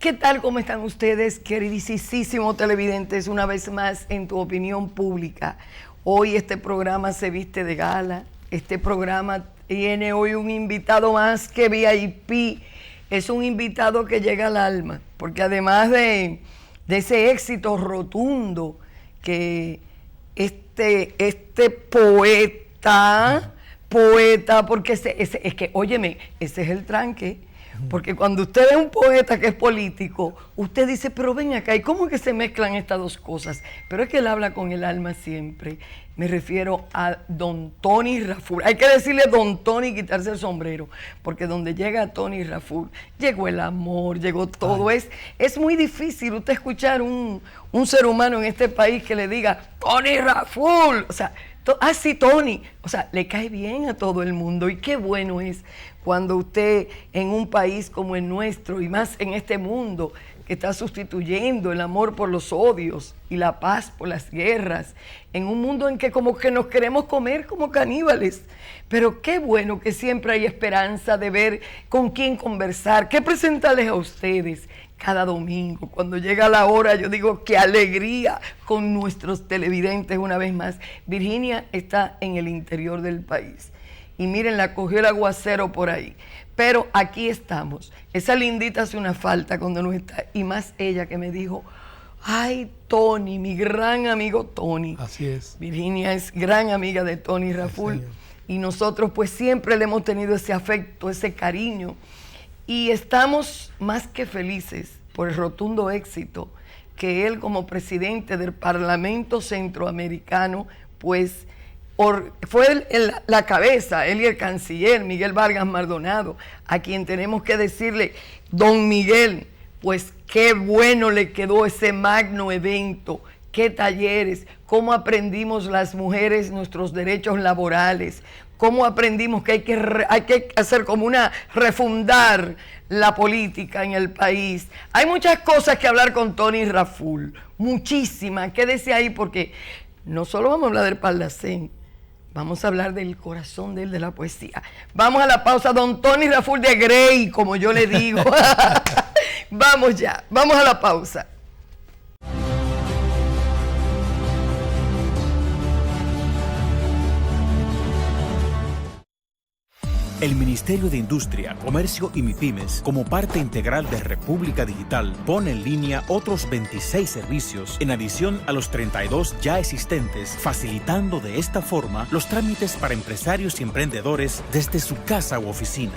¿Qué tal? ¿Cómo están ustedes, queridísimos televidentes? Una vez más en Tu Opinión Pública. Hoy este programa se viste de gala. Este programa tiene hoy un invitado más que VIP. Es un invitado que llega al alma, porque además de ese éxito rotundo que este poeta, porque es que, óyeme, ese es el tranque. Porque cuando usted es un poeta que es político, usted dice, pero ven acá, ¿y cómo es que se mezclan estas dos cosas? Pero es que él habla con el alma siempre. Me refiero a don Tony Raful. Hay que decirle don Tony y quitarse el sombrero, porque donde llega Tony Raful, llegó el amor, llegó todo. Es muy difícil usted escuchar un ser humano en este país que le diga, Tony Raful, o sea, sí, Tony, o sea, le cae bien a todo el mundo y qué bueno es cuando usted en un país como el nuestro y más en este mundo que está sustituyendo el amor por los odios y la paz por las guerras, en un mundo en que como que nos queremos comer como caníbales, pero qué bueno que siempre hay esperanza de ver con quién conversar, qué presentarles a ustedes cada domingo. Cuando llega la hora, yo digo, qué alegría con nuestros televidentes una vez más. Virginia está en el interior del país. Y miren, la cogió el aguacero por ahí. Pero aquí estamos. Esa lindita hace una falta cuando no está. Y más ella que me dijo, ay, Tony, mi gran amigo Tony. Así es. Virginia es gran amiga de Tony Raful. Y nosotros pues siempre le hemos tenido ese afecto, ese cariño. Y estamos más que felices por el rotundo éxito que él como presidente del Parlamento Centroamericano, pues fue la cabeza, él y el canciller Miguel Vargas Maldonado, a quien tenemos que decirle, don Miguel, pues qué bueno le quedó ese magno evento, qué talleres, cómo aprendimos las mujeres nuestros derechos laborales, cómo aprendimos que hay que hacer como refundar la política en el país. Hay muchas cosas que hablar con Tony Raful, muchísimas. Quédese ahí porque no solo vamos a hablar del Parlacén, vamos a hablar del corazón de él, de la poesía. Vamos a la pausa, don Tony Raful de Grey, como yo le digo. Vamos ya, vamos a la pausa. El Ministerio de Industria, Comercio y MIPYMES, como parte integral de República Digital, pone en línea otros 26 servicios en adición a los 32 ya existentes, facilitando de esta forma los trámites para empresarios y emprendedores desde su casa u oficina.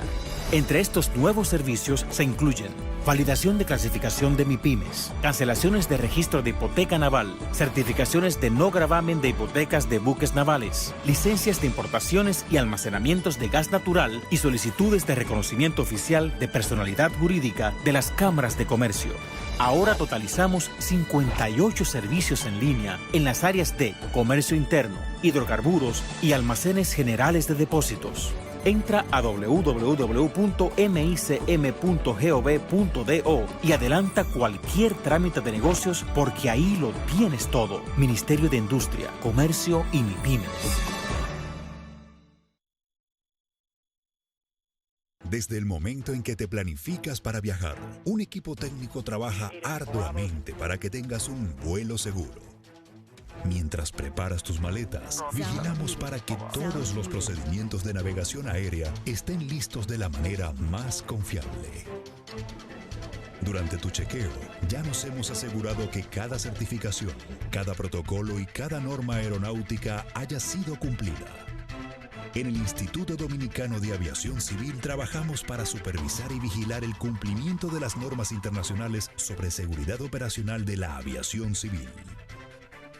Entre estos nuevos servicios se incluyen validación de clasificación de MIPYMES, cancelaciones de registro de hipoteca naval, certificaciones de no gravamen de hipotecas de buques navales, licencias de importaciones y almacenamientos de gas natural y solicitudes de reconocimiento oficial de personalidad jurídica de las cámaras de comercio. Ahora totalizamos 58 servicios en línea en las áreas de comercio interno, hidrocarburos y almacenes generales de depósitos. Entra a www.micm.gov.do y adelanta cualquier trámite de negocios porque ahí lo tienes todo. Ministerio de Industria, Comercio y MIPYMES. Desde el momento en que te planificas para viajar, un equipo técnico trabaja arduamente para que tengas un vuelo seguro. Mientras preparas tus maletas, vigilamos para que todos los procedimientos de navegación aérea estén listos de la manera más confiable. Durante tu chequeo, ya nos hemos asegurado que cada certificación, cada protocolo y cada norma aeronáutica haya sido cumplida. En el Instituto Dominicano de Aviación Civil trabajamos para supervisar y vigilar el cumplimiento de las normas internacionales sobre seguridad operacional de la aviación civil.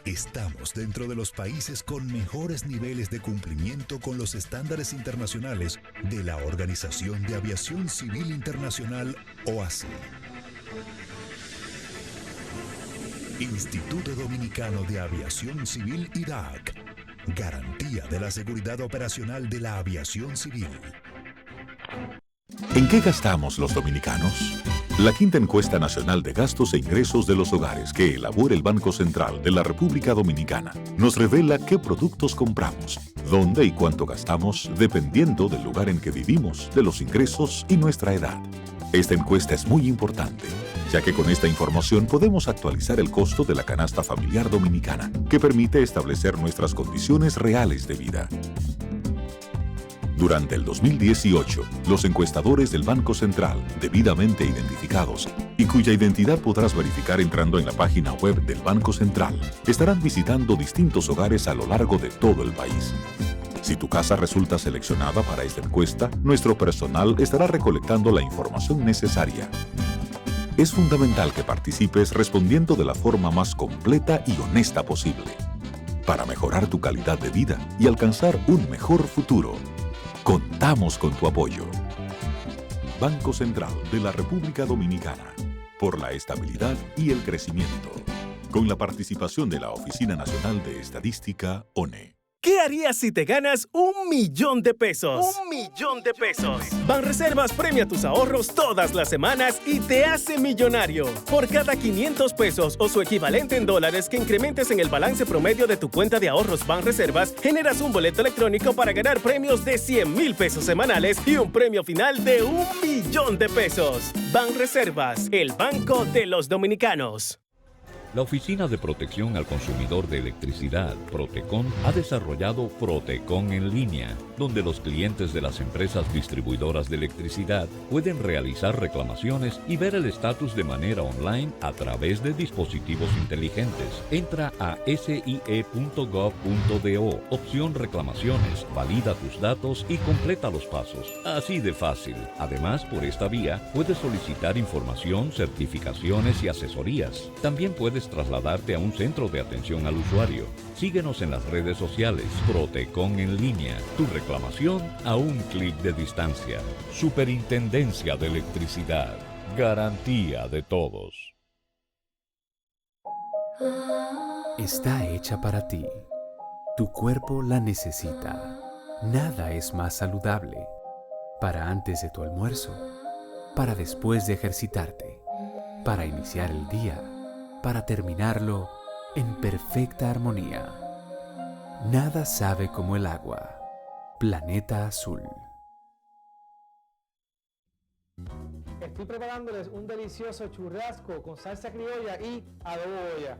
Estamos dentro de los países con mejores niveles de cumplimiento con los estándares internacionales de la Organización de Aviación Civil Internacional, OACI. Instituto Dominicano de Aviación Civil, IDAC. Garantía de la seguridad operacional de la aviación civil. ¿En qué gastamos los dominicanos? La quinta encuesta nacional de gastos e ingresos de los hogares que elabora el Banco Central de la República Dominicana nos revela qué productos compramos, dónde y cuánto gastamos dependiendo del lugar en que vivimos, de los ingresos y nuestra edad. Esta encuesta es muy importante. ya que con esta información podemos actualizar el costo de la canasta familiar dominicana, que permite establecer nuestras condiciones reales de vida. Durante el 2018, los encuestadores del Banco Central, debidamente identificados y cuya identidad podrás verificar entrando en la página web del Banco Central, estarán visitando distintos hogares a lo largo de todo el país. Si tu casa resulta seleccionada para esta encuesta, nuestro personal estará recolectando la información necesaria. Es fundamental que participes respondiendo de la forma más completa y honesta posible, para mejorar tu calidad de vida y alcanzar un mejor futuro. Contamos con tu apoyo. Banco Central de la República Dominicana, por la estabilidad y el crecimiento. Con la participación de la Oficina Nacional de Estadística, ONE. ¿Qué harías si te ganas $1.000.000 de pesos? ¡1.000.000 de pesos! Banreservas premia tus ahorros todas las semanas y te hace millonario. Por cada 500 pesos o su equivalente en dólares que incrementes en el balance promedio de tu cuenta de ahorros Banreservas, generas un boleto electrónico para ganar premios de 100.000 pesos semanales y un premio final de $1.000.000 de pesos. Banreservas, el banco de los dominicanos. La Oficina de Protección al Consumidor de Electricidad, Protecon, ha desarrollado Protecon en línea, donde los clientes de las empresas distribuidoras de electricidad pueden realizar reclamaciones y ver el estatus de manera online a través de dispositivos inteligentes. Entra a sie.gov.do, opción reclamaciones, valida tus datos y completa los pasos. Así de fácil. Además, por esta vía, puedes solicitar información, certificaciones y asesorías. También puedes trasladarte a un centro de atención al usuario. Síguenos en las redes sociales. Protecon en línea. Tu reclamación a un clic de distancia. Superintendencia de Electricidad. Garantía de todos. Está hecha para ti. Tu cuerpo la necesita. Nada es más saludable. Para antes de tu almuerzo. Para después de ejercitarte. Para iniciar el día. Para terminarlo en perfecta armonía. Nada sabe como el agua. Planeta Azul. Estoy preparándoles un delicioso churrasco con salsa criolla y adobo Goya.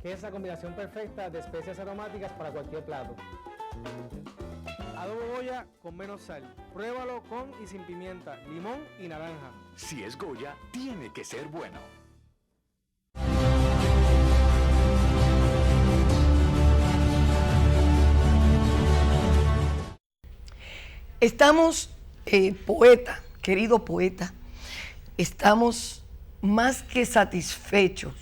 Que es la combinación perfecta de especias aromáticas para cualquier plato. Adobo Goya con menos sal. Pruébalo con y sin pimienta, limón y naranja. Si es Goya, tiene que ser bueno. Estamos, poeta, querido poeta, estamos más que satisfechos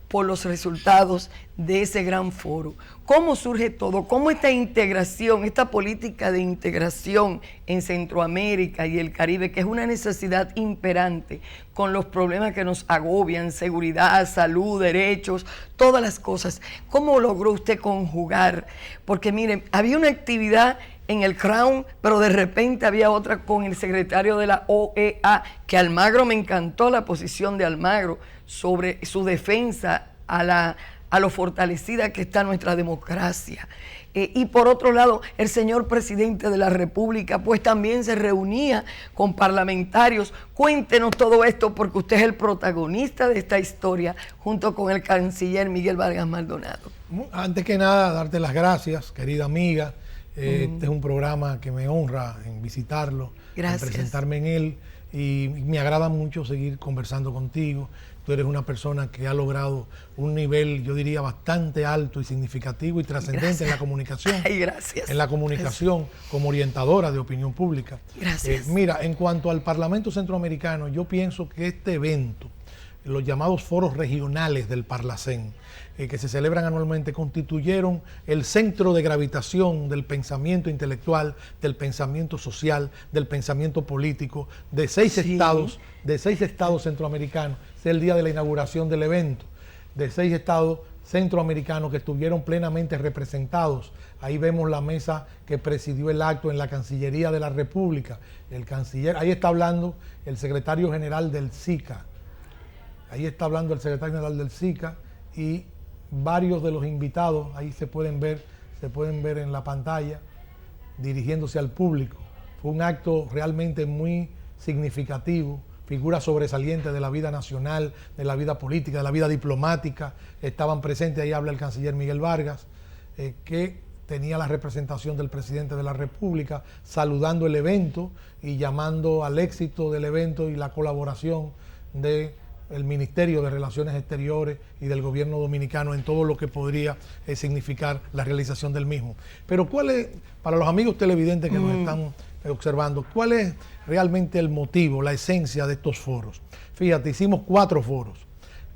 por los resultados de ese gran foro. ¿Cómo surge todo? ¿Cómo esta integración, esta política de integración en Centroamérica y el Caribe, que es una necesidad imperante con los problemas que nos agobian, seguridad, salud, derechos, todas las cosas? ¿Cómo logró usted conjugar? Porque miren, había una actividad en el Crown, pero de repente había otra con el secretario de la OEA, que Almagro, me encantó la posición de Almagro sobre su defensa a lo fortalecida que está nuestra democracia. Y por otro lado, el señor presidente de la República pues también se reunía con parlamentarios. Cuéntenos todo esto porque usted es el protagonista de esta historia junto con el canciller Miguel Vargas Maldonado. Antes que nada, darte las gracias, querida amiga. Este es un programa que me honra en visitarlo, gracias, en presentarme en él, y me agrada mucho seguir conversando contigo. Tú eres una persona que ha logrado un nivel, yo diría, bastante alto y significativo y trascendente en la comunicación. Ay, gracias. En la comunicación, como orientadora de opinión pública. Gracias. Mira, en cuanto al Parlamento Centroamericano, yo pienso que este evento, los llamados foros regionales del Parlacén, que se celebran anualmente, constituyeron el centro de gravitación del pensamiento intelectual, del pensamiento social, del pensamiento político, de seis estados centroamericanos. Es el día de la inauguración del evento, de 6 estados centroamericanos que estuvieron plenamente representados. Ahí vemos la mesa que presidió el acto en la Cancillería de la República. El canciller, ahí está hablando el secretario general del SICA. Ahí está hablando el secretario general del SICA y varios de los invitados, ahí se pueden ver en la pantalla, dirigiéndose al público. Fue un acto realmente muy significativo, figuras sobresalientes de la vida nacional, de la vida política, de la vida diplomática, estaban presentes. Ahí habla el canciller Miguel Vargas, que tenía la representación del presidente de la República, saludando el evento y llamando al éxito del evento y la colaboración del Ministerio de Relaciones Exteriores y del gobierno dominicano en todo lo que podría significar la realización del mismo. Pero ¿cuál es, para los amigos televidentes que nos están observando, cuál es realmente el motivo, la esencia de estos foros? Fíjate, hicimos 4 foros.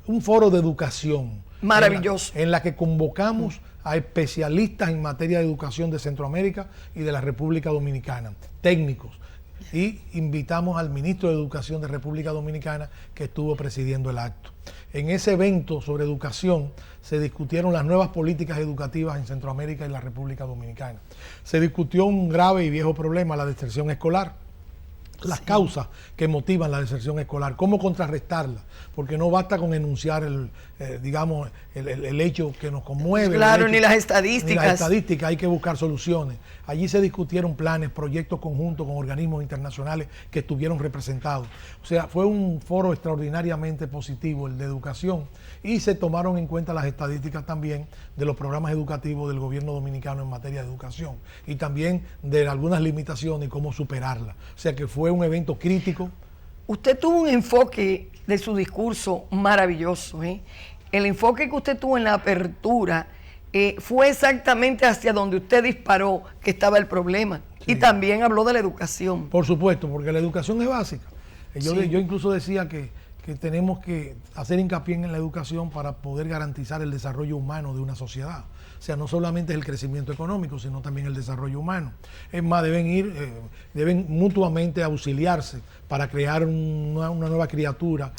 Un foro de educación. Maravilloso. En la que convocamos a especialistas en materia de educación de Centroamérica y de la República Dominicana, técnicos. Y invitamos al ministro de Educación de República Dominicana, que estuvo presidiendo el acto. En ese evento sobre educación se discutieron las nuevas políticas educativas en Centroamérica y la República Dominicana. Se discutió un grave y viejo problema, la deserción escolar, las causas que motivan la deserción escolar, cómo contrarrestarla, porque no basta con enunciar el hecho que nos conmueve. Claro, ni las estadísticas. Ni las estadísticas, hay que buscar soluciones. Allí se discutieron planes, proyectos conjuntos con organismos internacionales que estuvieron representados. O sea, fue un foro extraordinariamente positivo, el de educación, y se tomaron en cuenta las estadísticas también de los programas educativos del gobierno dominicano en materia de educación y también de algunas limitaciones y cómo superarlas. O sea que fue un evento crítico. Usted tuvo un enfoque de su discurso maravilloso, ¿eh? El enfoque que usted tuvo en la apertura fue exactamente hacia donde usted disparó que estaba el problema. Sí. Y también habló de la educación. Por supuesto, porque la educación es básica. Yo incluso decía que tenemos que hacer hincapié en la educación para poder garantizar el desarrollo humano de una sociedad. O sea, no solamente el crecimiento económico, sino también el desarrollo humano. Es más, deben mutuamente auxiliarse para crear una nueva criatura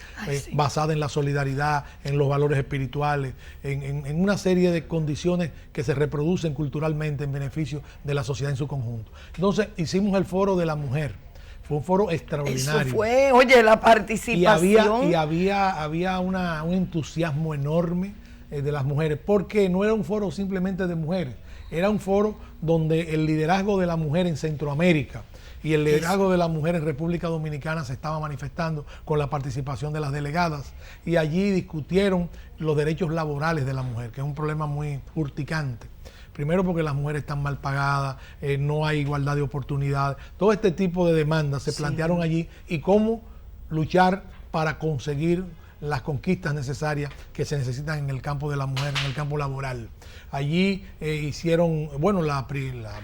basada en la solidaridad, en los valores espirituales, en una serie de condiciones que se reproducen culturalmente en beneficio de la sociedad en su conjunto. Entonces, hicimos el Foro de la Mujer. Fue un foro extraordinario. Eso fue, oye, la participación. Y había un entusiasmo enorme de las mujeres, porque no era un foro simplemente de mujeres, era un foro donde el liderazgo de la mujer en Centroamérica y el liderazgo de la mujer en República Dominicana se estaba manifestando con la participación de las delegadas, y allí discutieron los derechos laborales de la mujer, que es un problema muy urticante. Primero porque las mujeres están mal pagadas, no hay igualdad de oportunidades, todo este tipo de demandas se plantearon allí, y cómo luchar para conseguir las conquistas necesarias que se necesitan en el campo de la mujer, en el campo laboral. Allí la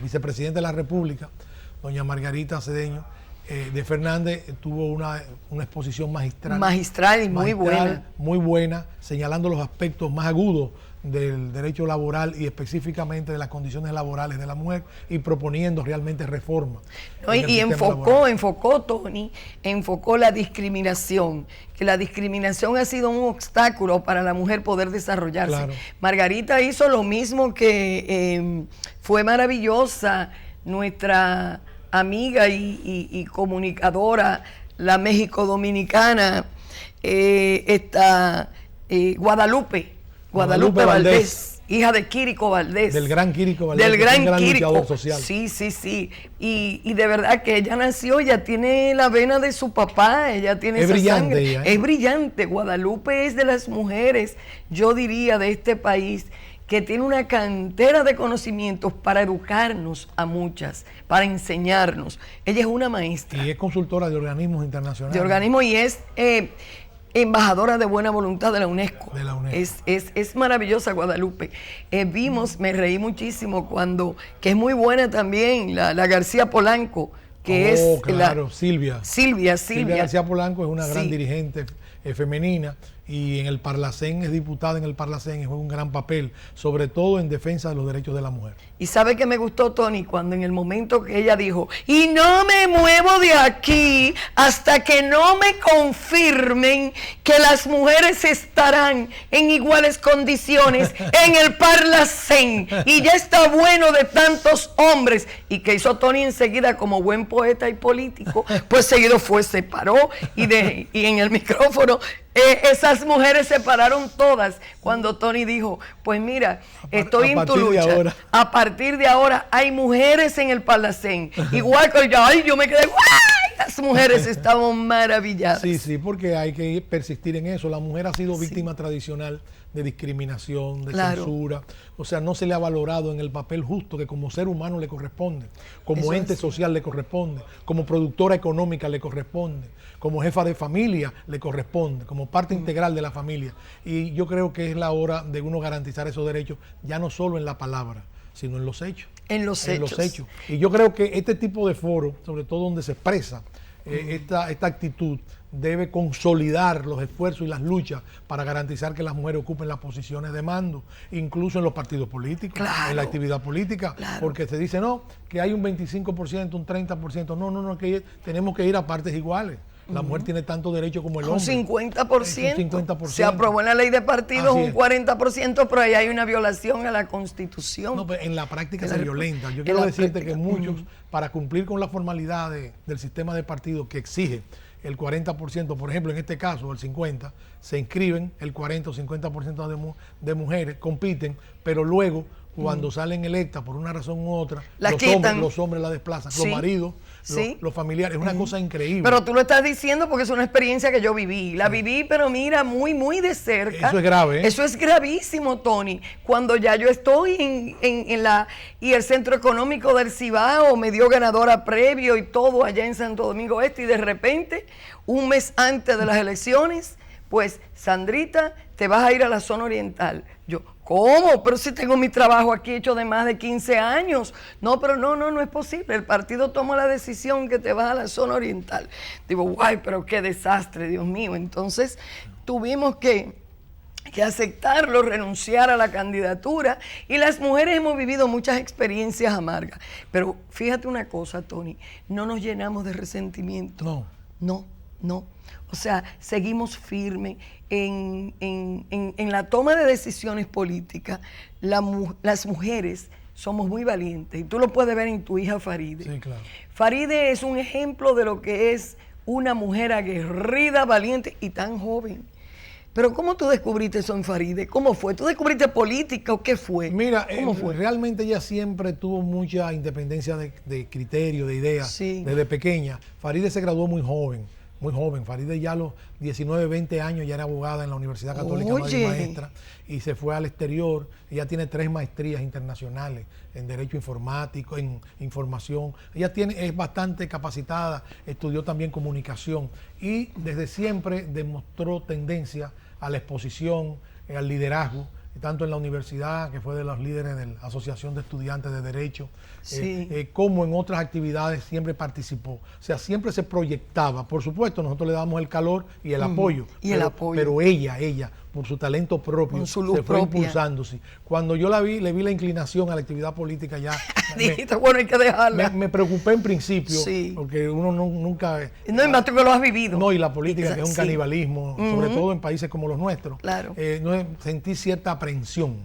vicepresidenta de la República, doña Margarita Cedeño de Fernández, tuvo una exposición magistral y muy buena, señalando los aspectos más agudos del derecho laboral y específicamente de las condiciones laborales de la mujer, y proponiendo realmente reformas. Y enfocó Tony la discriminación, que la discriminación ha sido un obstáculo para la mujer poder desarrollarse. Claro. Margarita hizo lo mismo, que fue maravillosa, nuestra amiga y comunicadora, la México Dominicana, Guadalupe Valdés, hija de Quirico Valdés. Del gran Quirico Valdés. Del gran Quirico. Luchador social. Sí. Y de verdad que ella nació, ya tiene la vena de su papá, ella tiene esa sangre. Ella, Es brillante. Guadalupe es de las mujeres, yo diría, de este país, que tiene una cantera de conocimientos para educarnos a muchas, para enseñarnos. Ella es una maestra. Y es consultora de organismos internacionales. Y es embajadora de buena voluntad de la UNESCO. Es maravillosa Guadalupe. Me reí muchísimo que es muy buena también la García Polanco, que Silvia García Polanco es una gran dirigente femenina, y en el Parlacén es diputada en el Parlacén y juega un gran papel, sobre todo en defensa de los derechos de la mujer. Y sabe que me gustó, Tony, cuando en el momento que ella dijo, y no me muevo de aquí hasta que no me confirmen que las mujeres estarán en iguales condiciones en el Parlacén, y ya está bueno de tantos hombres. Y que hizo Tony enseguida, como buen poeta y político, pues seguido se paró y en el micrófono Esas mujeres se pararon todas cuando Tony dijo, pues mira, estoy en tu lucha. A partir de ahora hay mujeres en el Parlacén. Igual que yo me quedé, ¡guay! Las mujeres estaban maravilladas. Sí, porque hay que persistir en eso. La mujer ha sido víctima tradicional de discriminación, de censura. O sea, no se le ha valorado en el papel justo que como ser humano le corresponde, como ente social le corresponde, como productora económica le corresponde, como jefa de familia le corresponde, como parte integral de la familia. Y yo creo que es la hora de uno garantizar esos derechos, ya no solo en la palabra, sino en los hechos. En los hechos. Y yo creo que este tipo de foro, sobre todo donde se expresa esta actitud, debe consolidar los esfuerzos y las luchas para garantizar que las mujeres ocupen las posiciones de mando, incluso en los partidos políticos, en la actividad política, porque se dice, no, que hay un 25%, un 30%, no, que tenemos que ir a partes iguales. La mujer tiene tanto derecho como el hombre. Un 50%. Se aprobó en la ley de partidos un 40%, pero ahí hay una violación a la Constitución. No, pero en la práctica se violenta. Yo quiero decirte que muchos, para cumplir con la formalidad del sistema de partidos que exige el 40%, por ejemplo, en este caso, el 50%, se inscriben el 40 o 50% de mujeres, compiten, pero luego, cuando salen electas por una razón u otra, los hombres la desplazan, los maridos, los familiares, es una cosa increíble. Pero tú lo estás diciendo porque es una experiencia que yo viví. La viví, pero mira, muy, muy de cerca. Eso es grave, ¿eh? Eso es gravísimo, Tony. Cuando ya yo estoy y el Centro Económico del Cibao me dio ganadora previo y todo allá en Santo Domingo Este, y de repente, un mes antes de las elecciones, pues, Sandrita, te vas a ir a la zona oriental. Yo, ¿cómo? Pero si tengo mi trabajo aquí hecho de más de 15 años. No, pero no es posible. El partido toma la decisión que te vas a la zona oriental. Digo, guay, pero qué desastre, Dios mío. Entonces, tuvimos que aceptarlo, renunciar a la candidatura, y las mujeres hemos vivido muchas experiencias amargas. Pero fíjate una cosa, Tony, no nos llenamos de resentimiento. No. O sea, seguimos firmes en la toma de decisiones políticas. Las mujeres somos muy valientes, y tú lo puedes ver en tu hija Faride. Sí, claro. Faride es un ejemplo de lo que es una mujer aguerrida, valiente y tan joven. Pero ¿cómo tú descubriste eso en Faride? ¿Cómo fue? ¿Tú descubriste política o qué fue? Mira, ¿Cómo fue? Realmente ella siempre tuvo mucha independencia de criterio, de ideas, desde pequeña. Faride se graduó muy joven. Faride ya a los 19, 20 años ya era abogada en la Universidad Católica Madre Maestra, y se fue al exterior. Ella tiene 3 maestrías internacionales en Derecho Informático, en Información. Ella es bastante capacitada, estudió también Comunicación, y desde siempre demostró tendencia a la exposición, al liderazgo, tanto en la universidad, que fue de los líderes de la Asociación de Estudiantes de Derecho, como en otras actividades siempre participó. O sea, siempre se proyectaba. Por supuesto, nosotros le damos el calor y el apoyo. Pero ella, por su talento propio, se fue impulsándose. Cuando yo le vi la inclinación a la actividad política ya, dijiste, bueno, hay que dejarla. Me preocupé en principio, porque uno nunca... No, y más tú que lo has vivido. No, y la política, que es un canibalismo, sobre todo en países como los nuestros. Claro. Sentí cierta aprensión,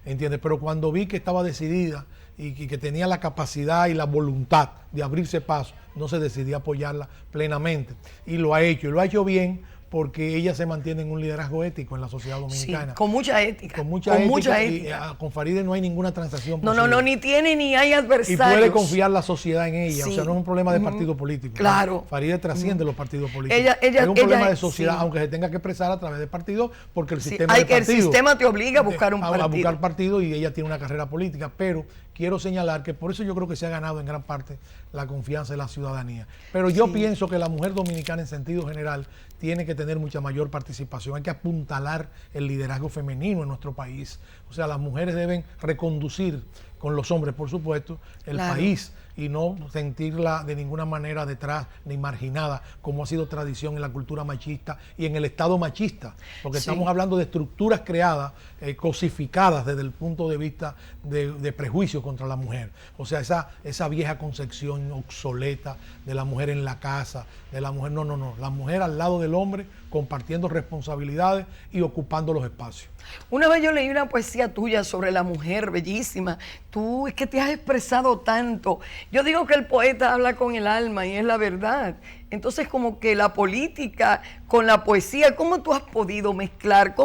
¿entiendes? Pero cuando vi que estaba decidida y que tenía la capacidad y la voluntad de abrirse paso, no se decidió apoyarla plenamente. Y lo ha hecho bien, porque ella se mantiene en un liderazgo ético en la sociedad dominicana. Sí, con mucha ética. Con mucha ética. Y con Faride no hay ninguna transacción posible. No, ni tiene ni hay adversarios. Y puede confiar la sociedad en ella. O sea, no es un problema de partido político. Claro. ¿No? Faride trasciende los partidos políticos. Es un problema de sociedad, aunque se tenga que expresar a través de partidos, porque el sistema el sistema te obliga a buscar un partido. A buscar partido, y ella tiene una carrera política. Pero quiero señalar que por eso yo creo que se ha ganado en gran parte la confianza de la ciudadanía. Pero yo pienso que la mujer dominicana, en sentido general, tiene que tener mucha mayor participación. Hay que apuntalar el liderazgo femenino en nuestro país. O sea, las mujeres deben reconducir, con los hombres por supuesto, el país, y no sentirla de ninguna manera detrás ni marginada, como ha sido tradición en la cultura machista y en el Estado machista, porque estamos hablando de estructuras creadas, cosificadas desde el punto de vista de prejuicio contra la mujer. O sea, esa vieja concepción obsoleta de la mujer en la casa, de la mujer, no, la mujer al lado del hombre, compartiendo responsabilidades y ocupando los espacios. Una vez yo leí una poesía tuya sobre la mujer, bellísima. Tú es que te has expresado tanto Yo digo que el poeta habla con el alma y es la verdad. Entonces, como que la política con la poesía, ¿cómo tú has podido mezclar?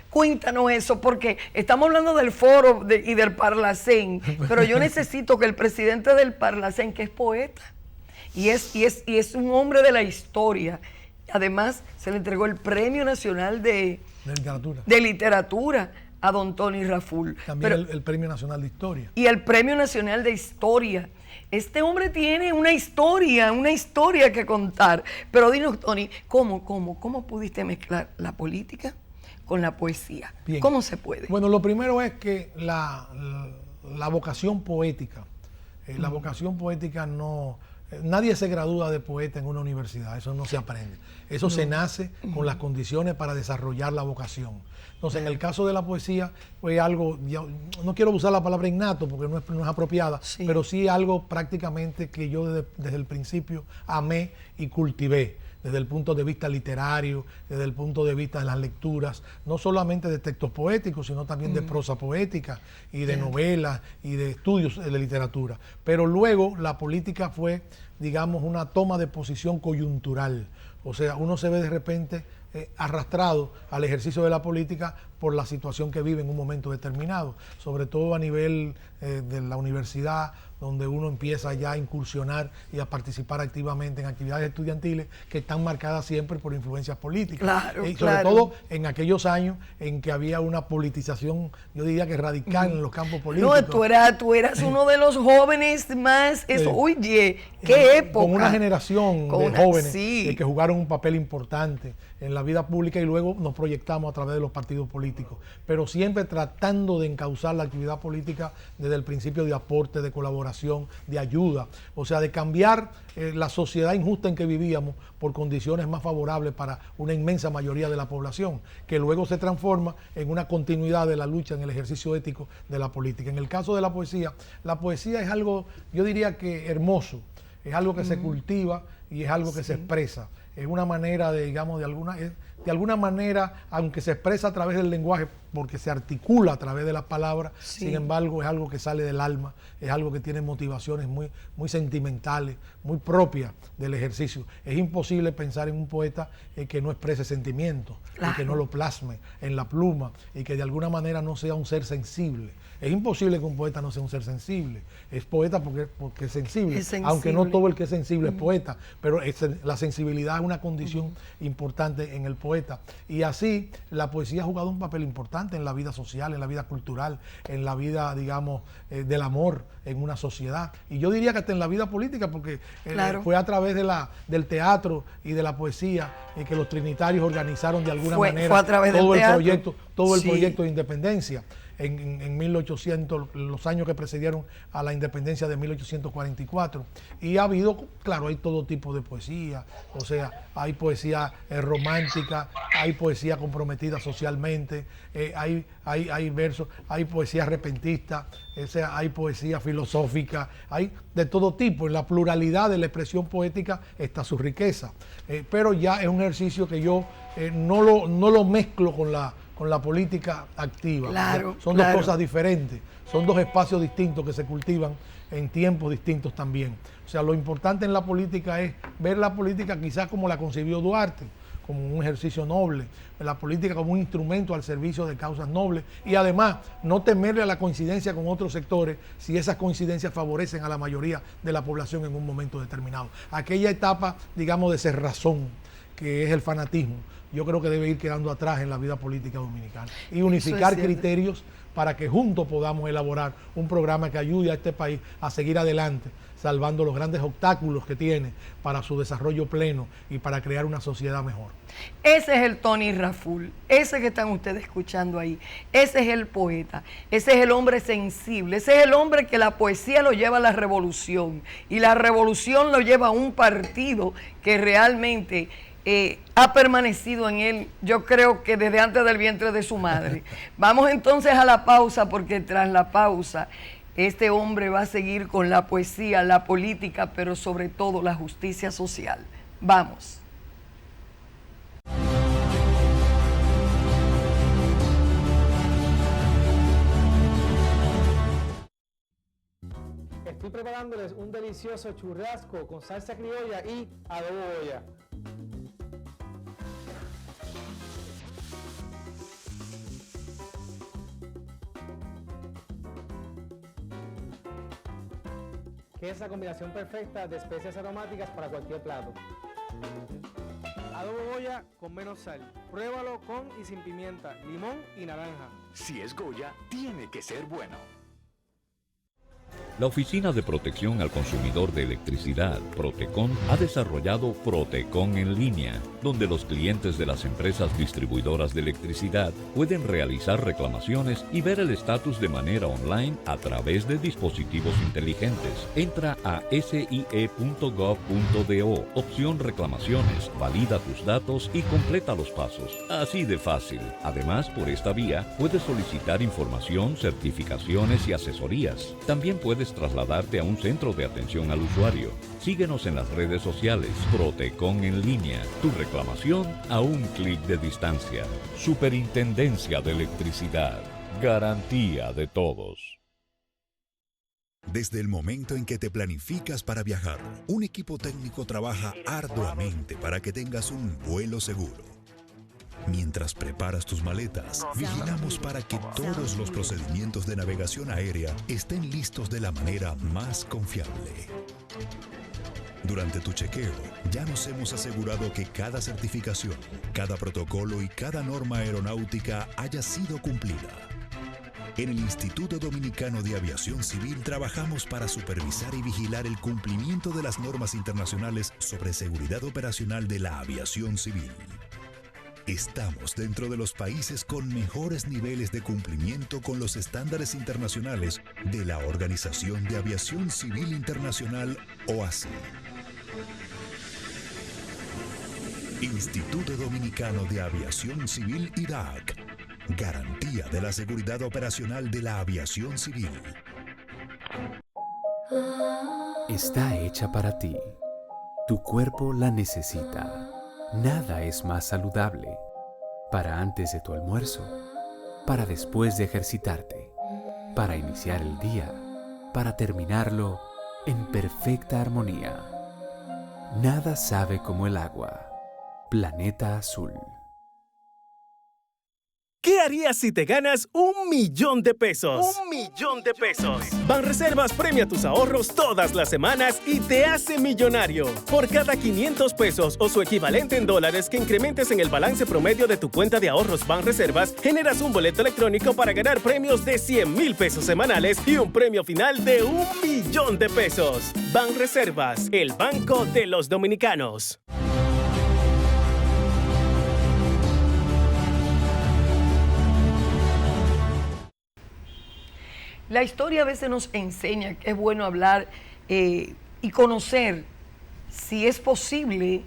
Cuéntanos eso, porque estamos hablando del foro y del Parlacén, pero yo necesito que el presidente del Parlacén, que es poeta, y es un hombre de la historia, además se le entregó el Premio Nacional de Literatura a don Tony Raful. También el Premio Nacional de Historia. Y el Premio Nacional de Historia. Este hombre tiene una historia que contar. Pero dinos, Tony, ¿cómo pudiste mezclar la política con la poesía? Bien. ¿Cómo se puede? Bueno, lo primero es que la vocación poética, la vocación poética no... Nadie se gradúa de poeta en una universidad, eso no se aprende. Eso se nace con las condiciones para desarrollar la vocación. Entonces, en el caso de la poesía, fue algo, no quiero usar la palabra innato porque no es apropiada, pero sí algo prácticamente que yo desde el principio amé y cultivé, desde el punto de vista literario, desde el punto de vista de las lecturas, no solamente de textos poéticos, sino también de prosa poética y de novelas y de estudios de literatura. Pero luego la política fue, digamos, una toma de posición coyuntural. O sea, uno se ve de repente arrastrado al ejercicio de la política por la situación que vive en un momento determinado, sobre todo a nivel de la universidad, donde uno empieza ya a incursionar y a participar activamente en actividades estudiantiles que están marcadas siempre por influencias políticas. Y sobre todo en aquellos años en que había una politización, yo diría que radical en los campos políticos. No, tú eras uno de los jóvenes más, oye, qué época. Con una generación de jóvenes que jugaron un papel importante en la vida pública y luego nos proyectamos a través de los partidos políticos, pero siempre tratando de encauzar la actividad política desde el principio de aporte, de colaboración, de ayuda, o sea, de cambiar la sociedad injusta en que vivíamos por condiciones más favorables para una inmensa mayoría de la población, que luego se transforma en una continuidad de la lucha en el ejercicio ético de la política. En el caso de la poesía es algo, yo diría que hermoso, es algo que se cultiva y es algo que se expresa. Es una manera de, digamos, de alguna manera, aunque se expresa a través del lenguaje, porque se articula a través de las palabras, sin embargo es algo que sale del alma, es algo que tiene motivaciones muy sentimentales, muy propias del ejercicio. Es imposible pensar en un poeta que no exprese sentimientos, y que no lo plasme en la pluma, y que de alguna manera no sea un ser sensible. Es imposible que un poeta no sea un ser sensible. Es poeta porque es sensible, aunque no todo el que es sensible es poeta, pero la sensibilidad es una condición importante en el poeta. Y así la poesía ha jugado un papel importante en la vida social, en la vida cultural, en la vida, digamos, del amor en una sociedad. Y yo diría que hasta en la vida política, porque fue a través del teatro y de la poesía que los trinitarios organizaron de alguna manera todo el proyecto de independencia. En 1800, los años que precedieron a la independencia de 1844. Y ha habido, claro, hay todo tipo de poesía, o sea, hay poesía romántica, hay poesía comprometida socialmente, hay versos, hay poesía repentista, o sea, hay poesía filosófica, hay de todo tipo. En la pluralidad de la expresión poética está su riqueza. Pero ya es un ejercicio que yo no lo mezclo con la política activa. Son dos cosas diferentes, son dos espacios distintos que se cultivan en tiempos distintos también. O sea, lo importante en la política es ver la política quizás como la concibió Duarte, como un ejercicio noble, la política como un instrumento al servicio de causas nobles y además no temerle a la coincidencia con otros sectores si esas coincidencias favorecen a la mayoría de la población en un momento determinado. Aquella etapa, digamos, de cerrazón, que es el fanatismo, yo creo que debe ir quedando atrás en la vida política dominicana y unificar criterios para que juntos podamos elaborar un programa que ayude a este país a seguir adelante, salvando los grandes obstáculos que tiene para su desarrollo pleno y para crear una sociedad mejor. Ese es el Tony Raful, ese que están ustedes escuchando ahí, ese es el poeta, ese es el hombre sensible, ese es el hombre que la poesía lo lleva a la revolución y la revolución lo lleva a un partido que realmente ha permanecido en él, yo creo que desde antes del vientre de su madre. Vamos entonces a la pausa, porque tras la pausa este hombre va a seguir con la poesía, la política, pero sobre todo la justicia social. Vamos. Estoy preparándoles un delicioso churrasco con salsa criolla y adobo Goya. Que es la combinación perfecta de especias aromáticas para cualquier plato. Adobo Goya con menos sal. Pruébalo con y sin pimienta, limón y naranja. Si es Goya, tiene que ser bueno. La Oficina de Protección al Consumidor de Electricidad, Protecon, ha desarrollado Protecon en línea, donde los clientes de las empresas distribuidoras de electricidad pueden realizar reclamaciones y ver el estatus de manera online a través de dispositivos inteligentes. Entra a sie.gov.do, opción reclamaciones, valida tus datos y completa los pasos. Así de fácil. Además, por esta vía, puedes solicitar información, certificaciones y asesorías. También puedes trasladarte a un centro de atención al usuario. Síguenos en las redes sociales. Protecon en línea. Tu reclamación a un clic de distancia. Superintendencia de Electricidad. Garantía de todos. Desde el momento en que te planificas para viajar, un equipo técnico trabaja arduamente para que tengas un vuelo seguro. Mientras preparas tus maletas, vigilamos para que todos los procedimientos de navegación aérea estén listos de la manera más confiable. Durante tu chequeo, ya nos hemos asegurado que cada certificación, cada protocolo y cada norma aeronáutica haya sido cumplida. En el Instituto Dominicano de Aviación Civil trabajamos para supervisar y vigilar el cumplimiento de las normas internacionales sobre seguridad operacional de la aviación civil. Estamos dentro de los países con mejores niveles de cumplimiento con los estándares internacionales de la Organización de Aviación Civil Internacional, OACI. Instituto Dominicano de Aviación Civil IDAC. Garantía de la seguridad operacional de la aviación civil. Está hecha para ti. Tu cuerpo la necesita. Nada es más saludable para antes de tu almuerzo, para después de ejercitarte, para iniciar el día, para terminarlo en perfecta armonía. Nada sabe como el agua. Planeta Azul. ¿Qué harías si te ganas $1.000.000 de pesos? $1.000.000. Banreservas premia tus ahorros todas las semanas y te hace millonario. Por cada 500 pesos o su equivalente en dólares que incrementes en el balance promedio de tu cuenta de ahorros Banreservas, generas un boleto electrónico para ganar premios de 100,000 pesos semanales y un premio final de $1.000.000 de pesos. Banreservas, el banco de los dominicanos. La historia a veces nos enseña que es bueno hablar y conocer si es posible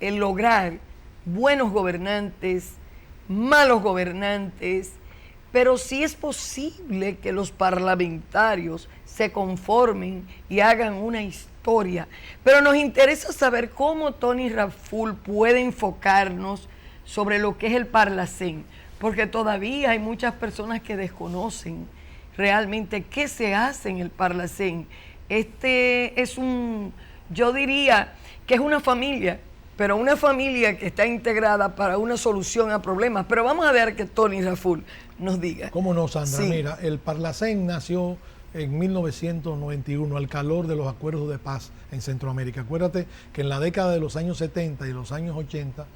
lograr buenos gobernantes, malos gobernantes, pero si es posible que los parlamentarios se conformen y hagan una historia. Pero nos interesa saber cómo Tony Raful puede enfocarnos sobre lo que es el Parlacén, porque todavía hay muchas personas que desconocen realmente qué se hace en el Parlacén. Yo diría que es una familia, pero una familia que está integrada para una solución a problemas. Pero vamos a ver que Tony Raful nos diga. ¿Cómo no, Sandra? Sí. Mira, el Parlacén nació en 1991 al calor de los acuerdos de paz en Centroamérica. Acuérdate que en la década de los años 70 y los años 80,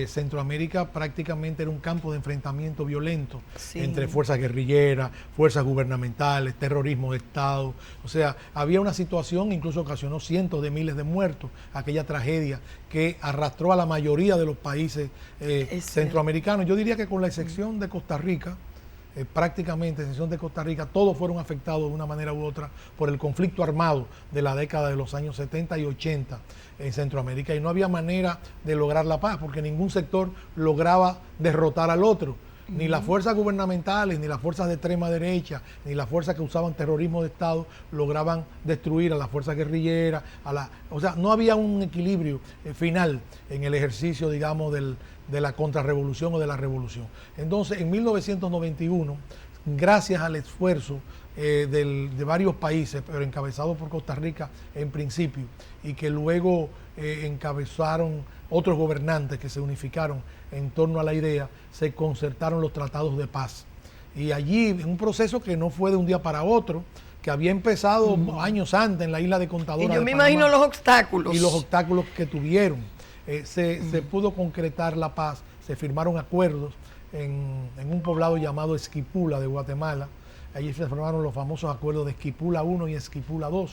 Centroamérica prácticamente era un campo de enfrentamiento violento entre fuerzas guerrilleras, fuerzas gubernamentales, terrorismo de Estado. O sea, había una situación, incluso ocasionó cientos de miles de muertos, aquella tragedia que arrastró a la mayoría de los países centroamericanos. Yo diría que con la excepción de Costa Rica, prácticamente, a excepción de Costa Rica, todos fueron afectados de una manera u otra por el conflicto armado de la década de los años 70 y 80 en Centroamérica, y no había manera de lograr la paz porque ningún sector lograba derrotar al otro. Ni las fuerzas gubernamentales, ni las fuerzas de extrema derecha, ni las fuerzas que usaban terrorismo de Estado lograban destruir a las fuerzas guerrilleras. O sea, no había un equilibrio final en el ejercicio, digamos, de la contrarrevolución o de la revolución. Entonces, en 1991 gracias al esfuerzo de varios países, pero encabezado por Costa Rica en principio, y que luego encabezaron otros gobernantes que se unificaron en torno a la idea, se concertaron los tratados de paz. Y allí, en un proceso que no fue de un día para otro, que había empezado años antes en la isla de Contadora. Y yo me imagino los obstáculos. Y los obstáculos que tuvieron. Se pudo concretar la paz, se firmaron acuerdos en un poblado llamado Esquipula de Guatemala. Allí se firmaron los famosos acuerdos de Esquipula I y Esquipula II.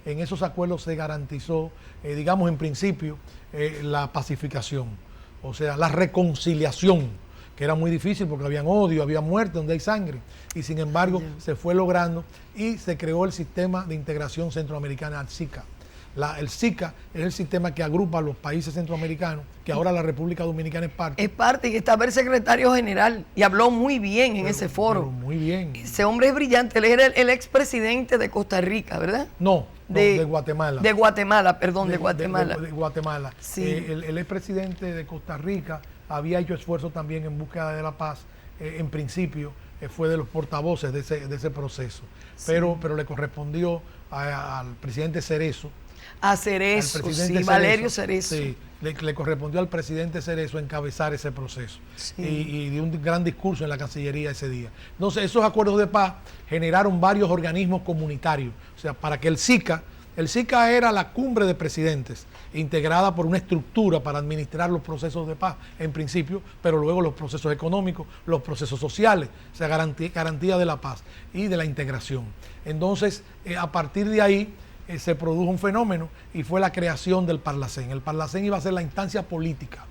En esos acuerdos se garantizó, digamos en principio, la pacificación, o sea, la reconciliación, que era muy difícil porque había odio, había muerte, donde hay sangre, y sin embargo se fue logrando y se creó el Sistema de Integración Centroamericana, el SICA. El SICA es el sistema que agrupa a los países centroamericanos, que ahora la República Dominicana es parte. Es parte, y estaba el secretario general, y habló muy bien en ese foro. Muy bien. Ese hombre es brillante, él era el expresidente de Costa Rica, ¿verdad? No, de Guatemala. De Guatemala, perdón, de Guatemala. De Guatemala. Sí. El expresidente de Costa Rica había hecho esfuerzos también en búsqueda de la paz, en principio fue de los portavoces de ese proceso, sí. pero le correspondió al presidente Cerezo, a Cerezo, sí, Valerio Cerezo. Sí, le correspondió al presidente Cerezo encabezar ese proceso, sí. y dio un gran discurso en la Cancillería ese día. Entonces, esos acuerdos de paz generaron varios organismos comunitarios, o sea, para que el SICA era la cumbre de presidentes, integrada por una estructura para administrar los procesos de paz, en principio, pero luego los procesos económicos, los procesos sociales, o sea, garantía de la paz y de la integración. Entonces, a partir de ahí, se produjo un fenómeno y fue la creación del Parlacén. El Parlacén iba a ser la instancia política,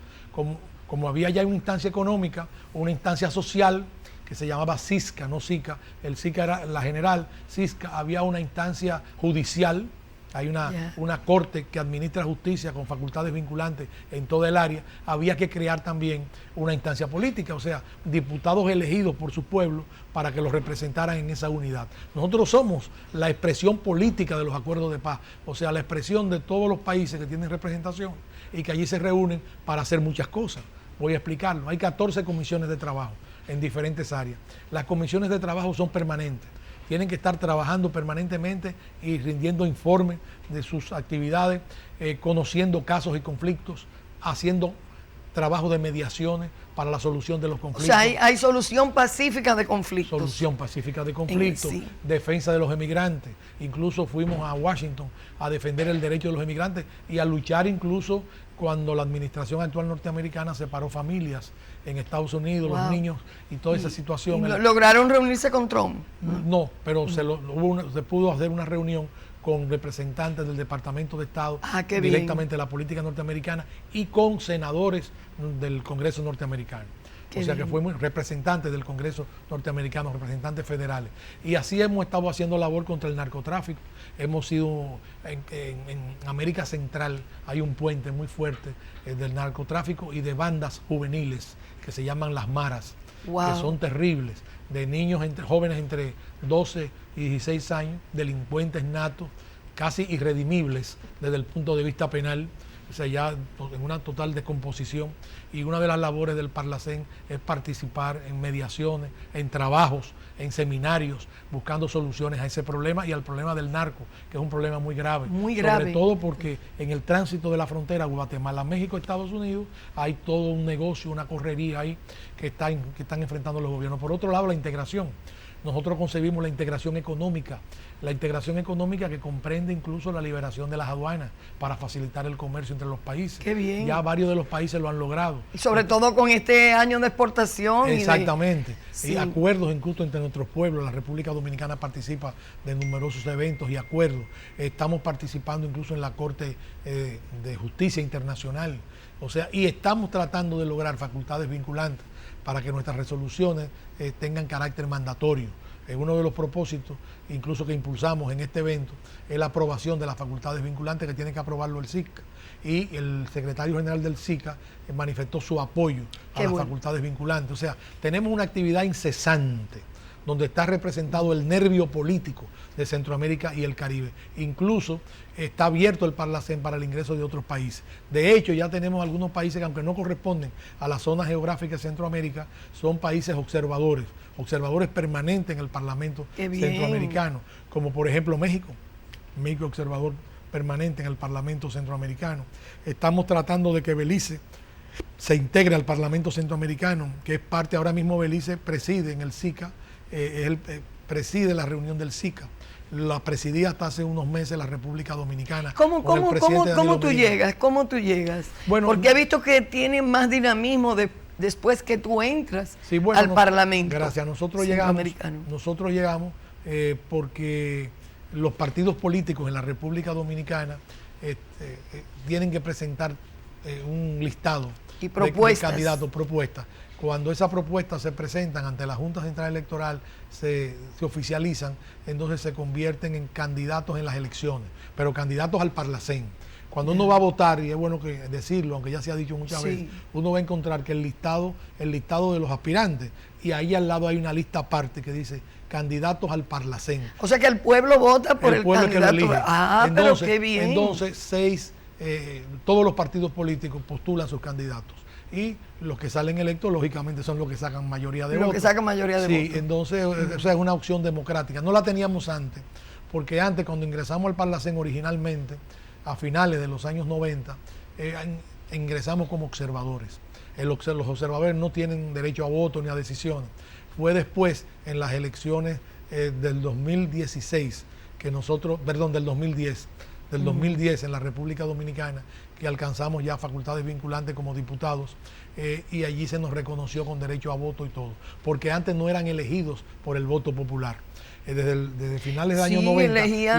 como había ya una instancia económica, una instancia social que se llamaba CISCA, no SICA. El SICA era la general, CISCA había una instancia judicial. Hay una corte que administra justicia con facultades vinculantes en toda el área. Había que crear también una instancia política, o sea, diputados elegidos por su pueblo para que los representaran en esa unidad. Nosotros somos la expresión política de los acuerdos de paz, o sea, la expresión de todos los países que tienen representación y que allí se reúnen para hacer muchas cosas. Voy a explicarlo. Hay 14 comisiones de trabajo en diferentes áreas. Las comisiones de trabajo son permanentes. Tienen que estar trabajando permanentemente y rindiendo informes de sus actividades, conociendo casos y conflictos, haciendo trabajo de mediaciones para la solución de los conflictos. O sea, hay solución pacífica de conflictos. Solución pacífica de conflictos, sí. Defensa de los emigrantes. Incluso fuimos a Washington a defender el derecho de los emigrantes y a luchar incluso cuando la administración actual norteamericana separó familias en Estados Unidos, los niños y toda esa situación. ¿Lograron reunirse con Trump? No, pero se pudo hacer una reunión con representantes del Departamento de Estado, directamente de la política norteamericana, y con senadores del Congreso norteamericano. O sea que fuimos representantes del Congreso norteamericano, representantes federales. Y así hemos estado haciendo labor contra el narcotráfico. Hemos sido, en América Central hay un puente muy fuerte del narcotráfico y de bandas juveniles que se llaman las maras, que son terribles, de niños, jóvenes entre 12 y 16 años, delincuentes natos, casi irredimibles desde el punto de vista penal, o sea, ya en una total descomposición. Y una de las labores del Parlacén es participar en mediaciones, en trabajos, en seminarios, buscando soluciones a ese problema y al problema del narco, que es un problema muy grave. Muy grave. Sobre todo porque en el tránsito de la frontera Guatemala, México, Estados Unidos, hay todo un negocio, una correría ahí que están enfrentando los gobiernos. Por otro lado, la integración. Nosotros concebimos la integración económica que comprende incluso la liberación de las aduanas para facilitar el comercio entre los países. Qué bien. Ya varios de los países lo han logrado. Y sobre todo con este año de exportación. Exactamente. Sí. Y acuerdos incluso entre nuestros pueblos. La República Dominicana participa de numerosos eventos y acuerdos. Estamos participando incluso en la Corte de Justicia Internacional. O sea, y estamos tratando de lograr facultades vinculantes para que nuestras resoluciones tengan carácter mandatorio. Uno de los propósitos, incluso que impulsamos en este evento, es la aprobación de las facultades vinculantes que tiene que aprobarlo el SICA. Y el secretario general del SICA manifestó su apoyo a las facultades vinculantes. O sea, tenemos una actividad incesante donde está representado el nervio político de Centroamérica y el Caribe. Incluso está abierto el Parlacén para el ingreso de otros países. De hecho, ya tenemos algunos países que, aunque no corresponden a la zona geográfica de Centroamérica, son países observadores permanentes en el Parlamento centroamericano, como por ejemplo México observador permanente en el Parlamento centroamericano. Estamos tratando de que Belice se integre al Parlamento centroamericano, que es parte, ahora mismo Belice preside en el SICA, él preside la reunión del SICA. La presidía hasta hace unos meses la República Dominicana. ¿Cómo tú llegas? Bueno, porque he visto que tiene más dinamismo después que tú entras al Parlamento. Gracias, nosotros llegamos porque los partidos políticos en la República Dominicana tienen que presentar un listado de candidatos, propuestas. Cuando esas propuestas se presentan ante la Junta Central Electoral, se oficializan, entonces se convierten en candidatos en las elecciones, pero candidatos al Parlacén. Cuando uno va a votar, y es bueno que decirlo, aunque ya se ha dicho muchas veces, uno va a encontrar que el listado de los aspirantes, y ahí al lado hay una lista aparte que dice candidatos al Parlacén. O sea que el pueblo vota por el pueblo candidato. Que lo elige. Entonces, pero qué bien. Entonces, todos los partidos políticos postulan sus candidatos. Y los que salen electos, lógicamente, son los que sacan mayoría de votos. Los que sacan mayoría de votos. Sí, entonces, o sea, es una opción democrática. No la teníamos antes, porque antes, cuando ingresamos al Parlacén originalmente, a finales de los años 90, ingresamos como observadores. Los observadores no tienen derecho a voto ni a decisiones. Fue después, en las elecciones del 2016, del 2010 en la República Dominicana, que alcanzamos ya facultades vinculantes como diputados, y allí se nos reconoció con derecho a voto y todo, porque antes no eran elegidos por el voto popular. Desde finales del año 90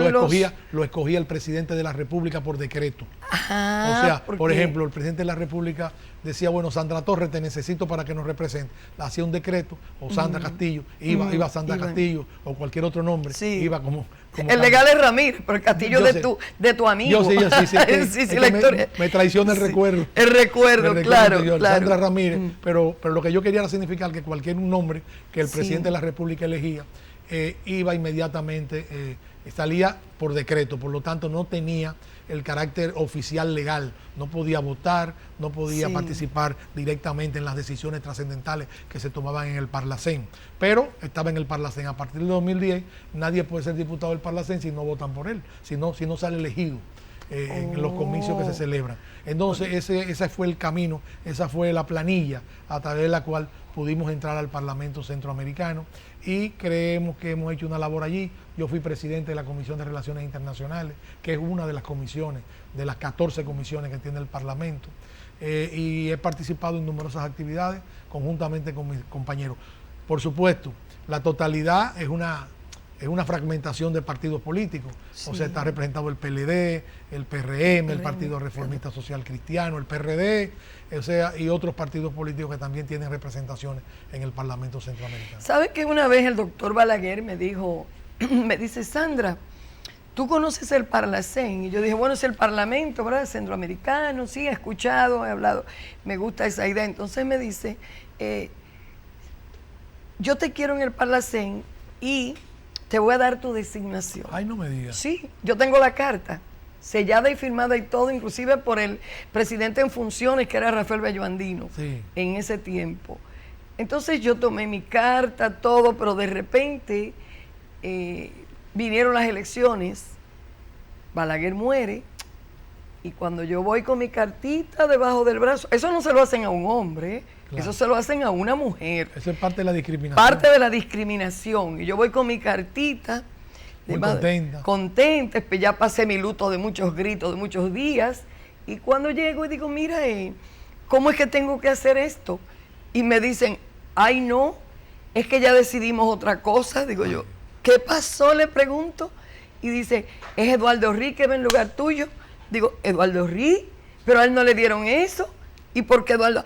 lo escogía el presidente de la República por decreto. O sea, por ejemplo, el presidente de la República decía, bueno, Sandra Torres te necesito para que nos represente. Hacía un decreto, o Sandra Castillo, iba Sandra Castillo, o cualquier otro nombre, iba como el legal es Ramírez, pero el Castillo de tu amigo. Yo sí, la historia. Me traiciona el recuerdo. El recuerdo, claro. Sandra Ramírez, pero lo que yo quería era significar que cualquier nombre que el presidente de la República elegía, iba inmediatamente, salía por decreto, por lo tanto no tenía el carácter oficial legal, no podía votar, no podía participar directamente en las decisiones trascendentales que se tomaban en el Parlacén, pero estaba en el Parlacén. A partir del 2010 nadie puede ser diputado del Parlacén si no votan por él, si no sale elegido en los comicios que se celebran. Entonces ese fue el camino, esa fue la planilla a través de la cual pudimos entrar al Parlamento Centroamericano, y creemos que hemos hecho una labor allí. Yo fui presidente de la Comisión de Relaciones Internacionales, que es una de las comisiones, de las 14 comisiones que tiene el Parlamento, y he participado en numerosas actividades conjuntamente con mis compañeros. Por supuesto, la totalidad es una fragmentación de partidos políticos. O sea, está representado el PLD, el PRM, el Partido Reformista Social Cristiano, el PRD, o sea, y otros partidos políticos que también tienen representaciones en el Parlamento Centroamericano. ¿Sabe que una vez el doctor Balaguer me dice, Sandra, ¿tú conoces el Parlacén? Y yo dije, bueno, es el Parlamento, ¿verdad? Centroamericano, sí, he escuchado, he hablado, me gusta esa idea. Entonces me dice, yo te quiero en el Parlacén y te voy a dar tu designación. Ay, no me digas. Sí, yo tengo la carta sellada y firmada y todo, inclusive por el presidente en funciones, que era Rafael Bello Andino, en ese tiempo. Entonces yo tomé mi carta, todo, pero de repente vinieron las elecciones, Balaguer muere, y cuando yo voy con mi cartita debajo del brazo, eso no se lo hacen a un hombre, claro. Eso se lo hacen a una mujer. Eso es parte de la discriminación. Parte de la discriminación. Y yo voy con mi cartita, contenta, ya pasé mi luto de muchos gritos, de muchos días, y cuando llego y digo, mira, ¿cómo es que tengo que hacer esto? Y me dicen, ay no, es que ya decidimos otra cosa. Digo yo, ¿qué pasó? Le pregunto, y dice, es Eduardo Rí que va en lugar tuyo. Digo, ¿Eduardo Rí? Pero a él no le dieron eso. ¿Y por qué Eduardo?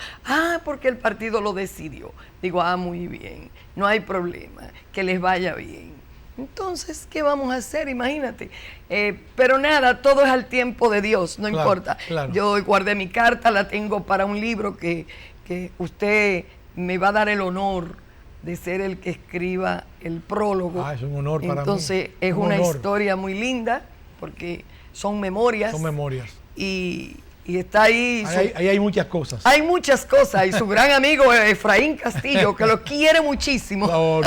Porque el partido lo decidió. Digo, muy bien, no hay problema, que les vaya bien. Entonces, ¿qué vamos a hacer? Imagínate. Pero nada, todo es al tiempo de Dios, no importa. Claro. Yo guardé mi carta, la tengo para un libro que usted me va a dar el honor de ser el que escriba el prólogo. Es un honor para mí. Entonces es una historia muy linda porque son memorias. Son memorias. Y está ahí. Ahí hay muchas cosas. Hay muchas cosas. Y su gran amigo Efraín Castillo, que lo quiere muchísimo. No.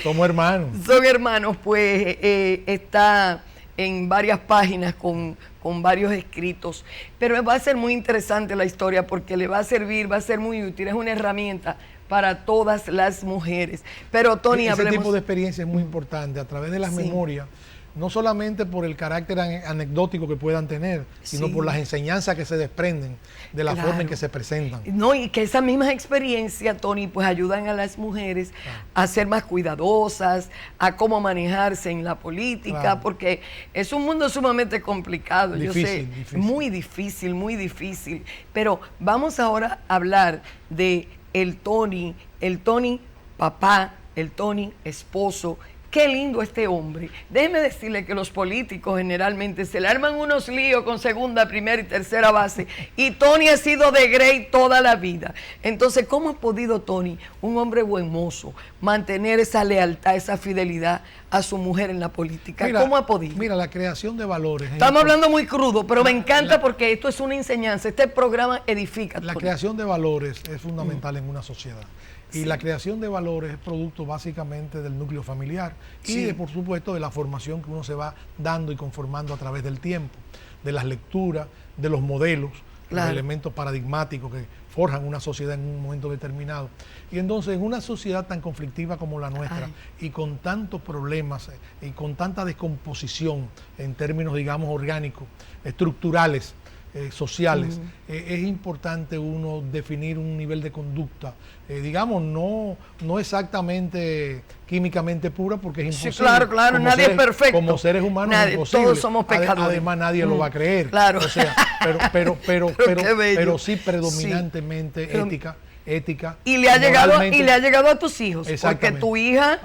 Somos hermanos. Son hermanos, pues está en varias páginas con varios escritos. Pero va a ser muy interesante la historia porque le va a servir, va a ser muy útil. Es una herramienta para todas las mujeres. Pero Tony, ese hablemos. tipo de experiencia es muy importante a través de las memorias, no solamente por el carácter anecdótico que puedan tener, sino por las enseñanzas que se desprenden de la forma en que se presentan. No, y que esas mismas experiencias, Tony, pues ayudan a las mujeres a ser más cuidadosas, a cómo manejarse en la política, porque es un mundo sumamente complicado, difícil. Muy difícil. Pero vamos ahora a hablar de el Tony papá, el Tony esposo. Qué lindo este hombre. Déjeme decirle que los políticos generalmente se le arman unos líos con segunda, primera y tercera base. Y Tony ha sido de Grey toda la vida. Entonces, ¿cómo ha podido Tony, un hombre buen mozo, mantener esa lealtad, esa fidelidad a su mujer en la política? ¿Cómo ha podido? Mira, la creación de valores. Estamos hablando muy crudo, pero me encanta porque esto es una enseñanza. Este programa edifica. La creación de valores es fundamental en una sociedad. Y la creación de valores es producto básicamente del núcleo familiar y por supuesto de la formación que uno se va dando y conformando a través del tiempo, de las lecturas, de los modelos, los elementos paradigmáticos que forjan una sociedad en un momento determinado. Y entonces en una sociedad tan conflictiva como la nuestra y con tantos problemas y con tanta descomposición en términos, digamos, orgánicos, estructurales, sociales, es importante uno definir un nivel de conducta, digamos, no exactamente químicamente pura, porque es imposible. Sí, claro, nadie es perfecto. Como seres humanos es imposible. Todos somos pecadores. Además, nadie lo va a creer. Claro. O sea, pero sí predominantemente ética. Y le ha llegado a tus hijos. Porque tu hija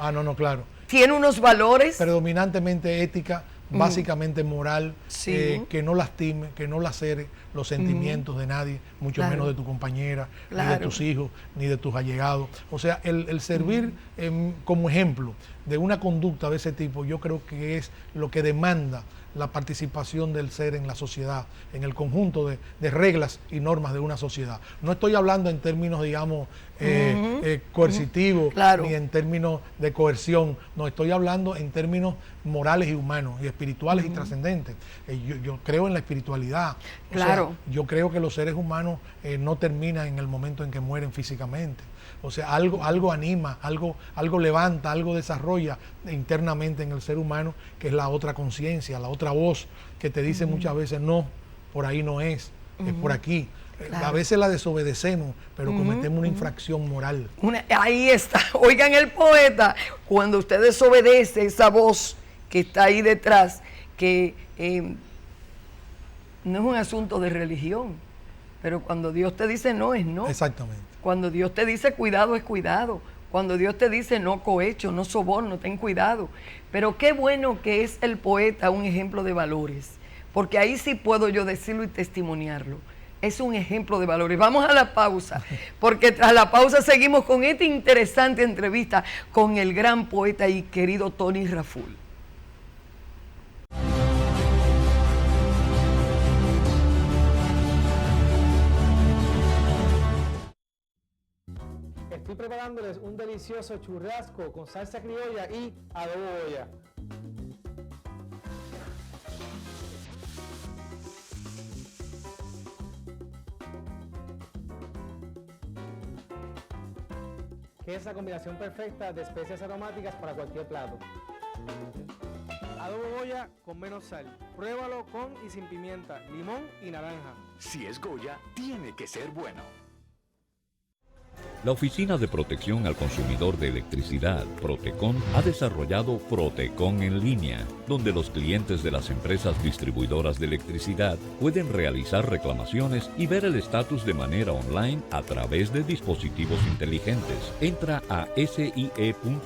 tiene unos valores. Predominantemente ética, básicamente moral, que no lastime, que no lacere los sentimientos de nadie, mucho menos de tu compañera, ni de tus hijos, ni de tus allegados. O sea, el servir como ejemplo de una conducta de ese tipo, yo creo que es lo que demanda la participación del ser en la sociedad, en el conjunto de reglas y normas de una sociedad. No estoy hablando en términos, digamos, coercitivos, ni en términos de coerción, no, estoy hablando en términos morales y humanos, y espirituales y trascendentes. Yo creo en la espiritualidad. O sea, yo creo que los seres humanos no terminan en el momento en que mueren físicamente. O sea, algo anima, algo levanta, algo desarrolla internamente en el ser humano, que es la otra conciencia, la otra voz que te dice muchas veces, no, por ahí no es por aquí. A veces la desobedecemos, pero cometemos una infracción moral. Ahí está. Oigan el poeta, cuando usted desobedece esa voz que está ahí detrás, que no es un asunto de religión, pero cuando Dios te dice no, es no. Exactamente. Cuando Dios te dice cuidado, es cuidado. Cuando Dios te dice no cohecho, no soborno, ten cuidado. Pero qué bueno que es el poeta un ejemplo de valores, porque ahí sí puedo yo decirlo y testimoniarlo. Es un ejemplo de valores. Vamos a la pausa, porque tras la pausa seguimos con esta interesante entrevista con el gran poeta y querido Tony Raful. Estoy preparándoles un delicioso churrasco con salsa criolla y adobo Goya. Que es la combinación perfecta de especias aromáticas para cualquier plato. Adobo Goya con menos sal. Pruébalo con y sin pimienta, limón y naranja. Si es Goya, tiene que ser bueno. La Oficina de Protección al Consumidor de Electricidad, Protecon, ha desarrollado Protecon en línea, donde los clientes de las empresas distribuidoras de electricidad pueden realizar reclamaciones y ver el estatus de manera online a través de dispositivos inteligentes. Entra a sie.gov.do,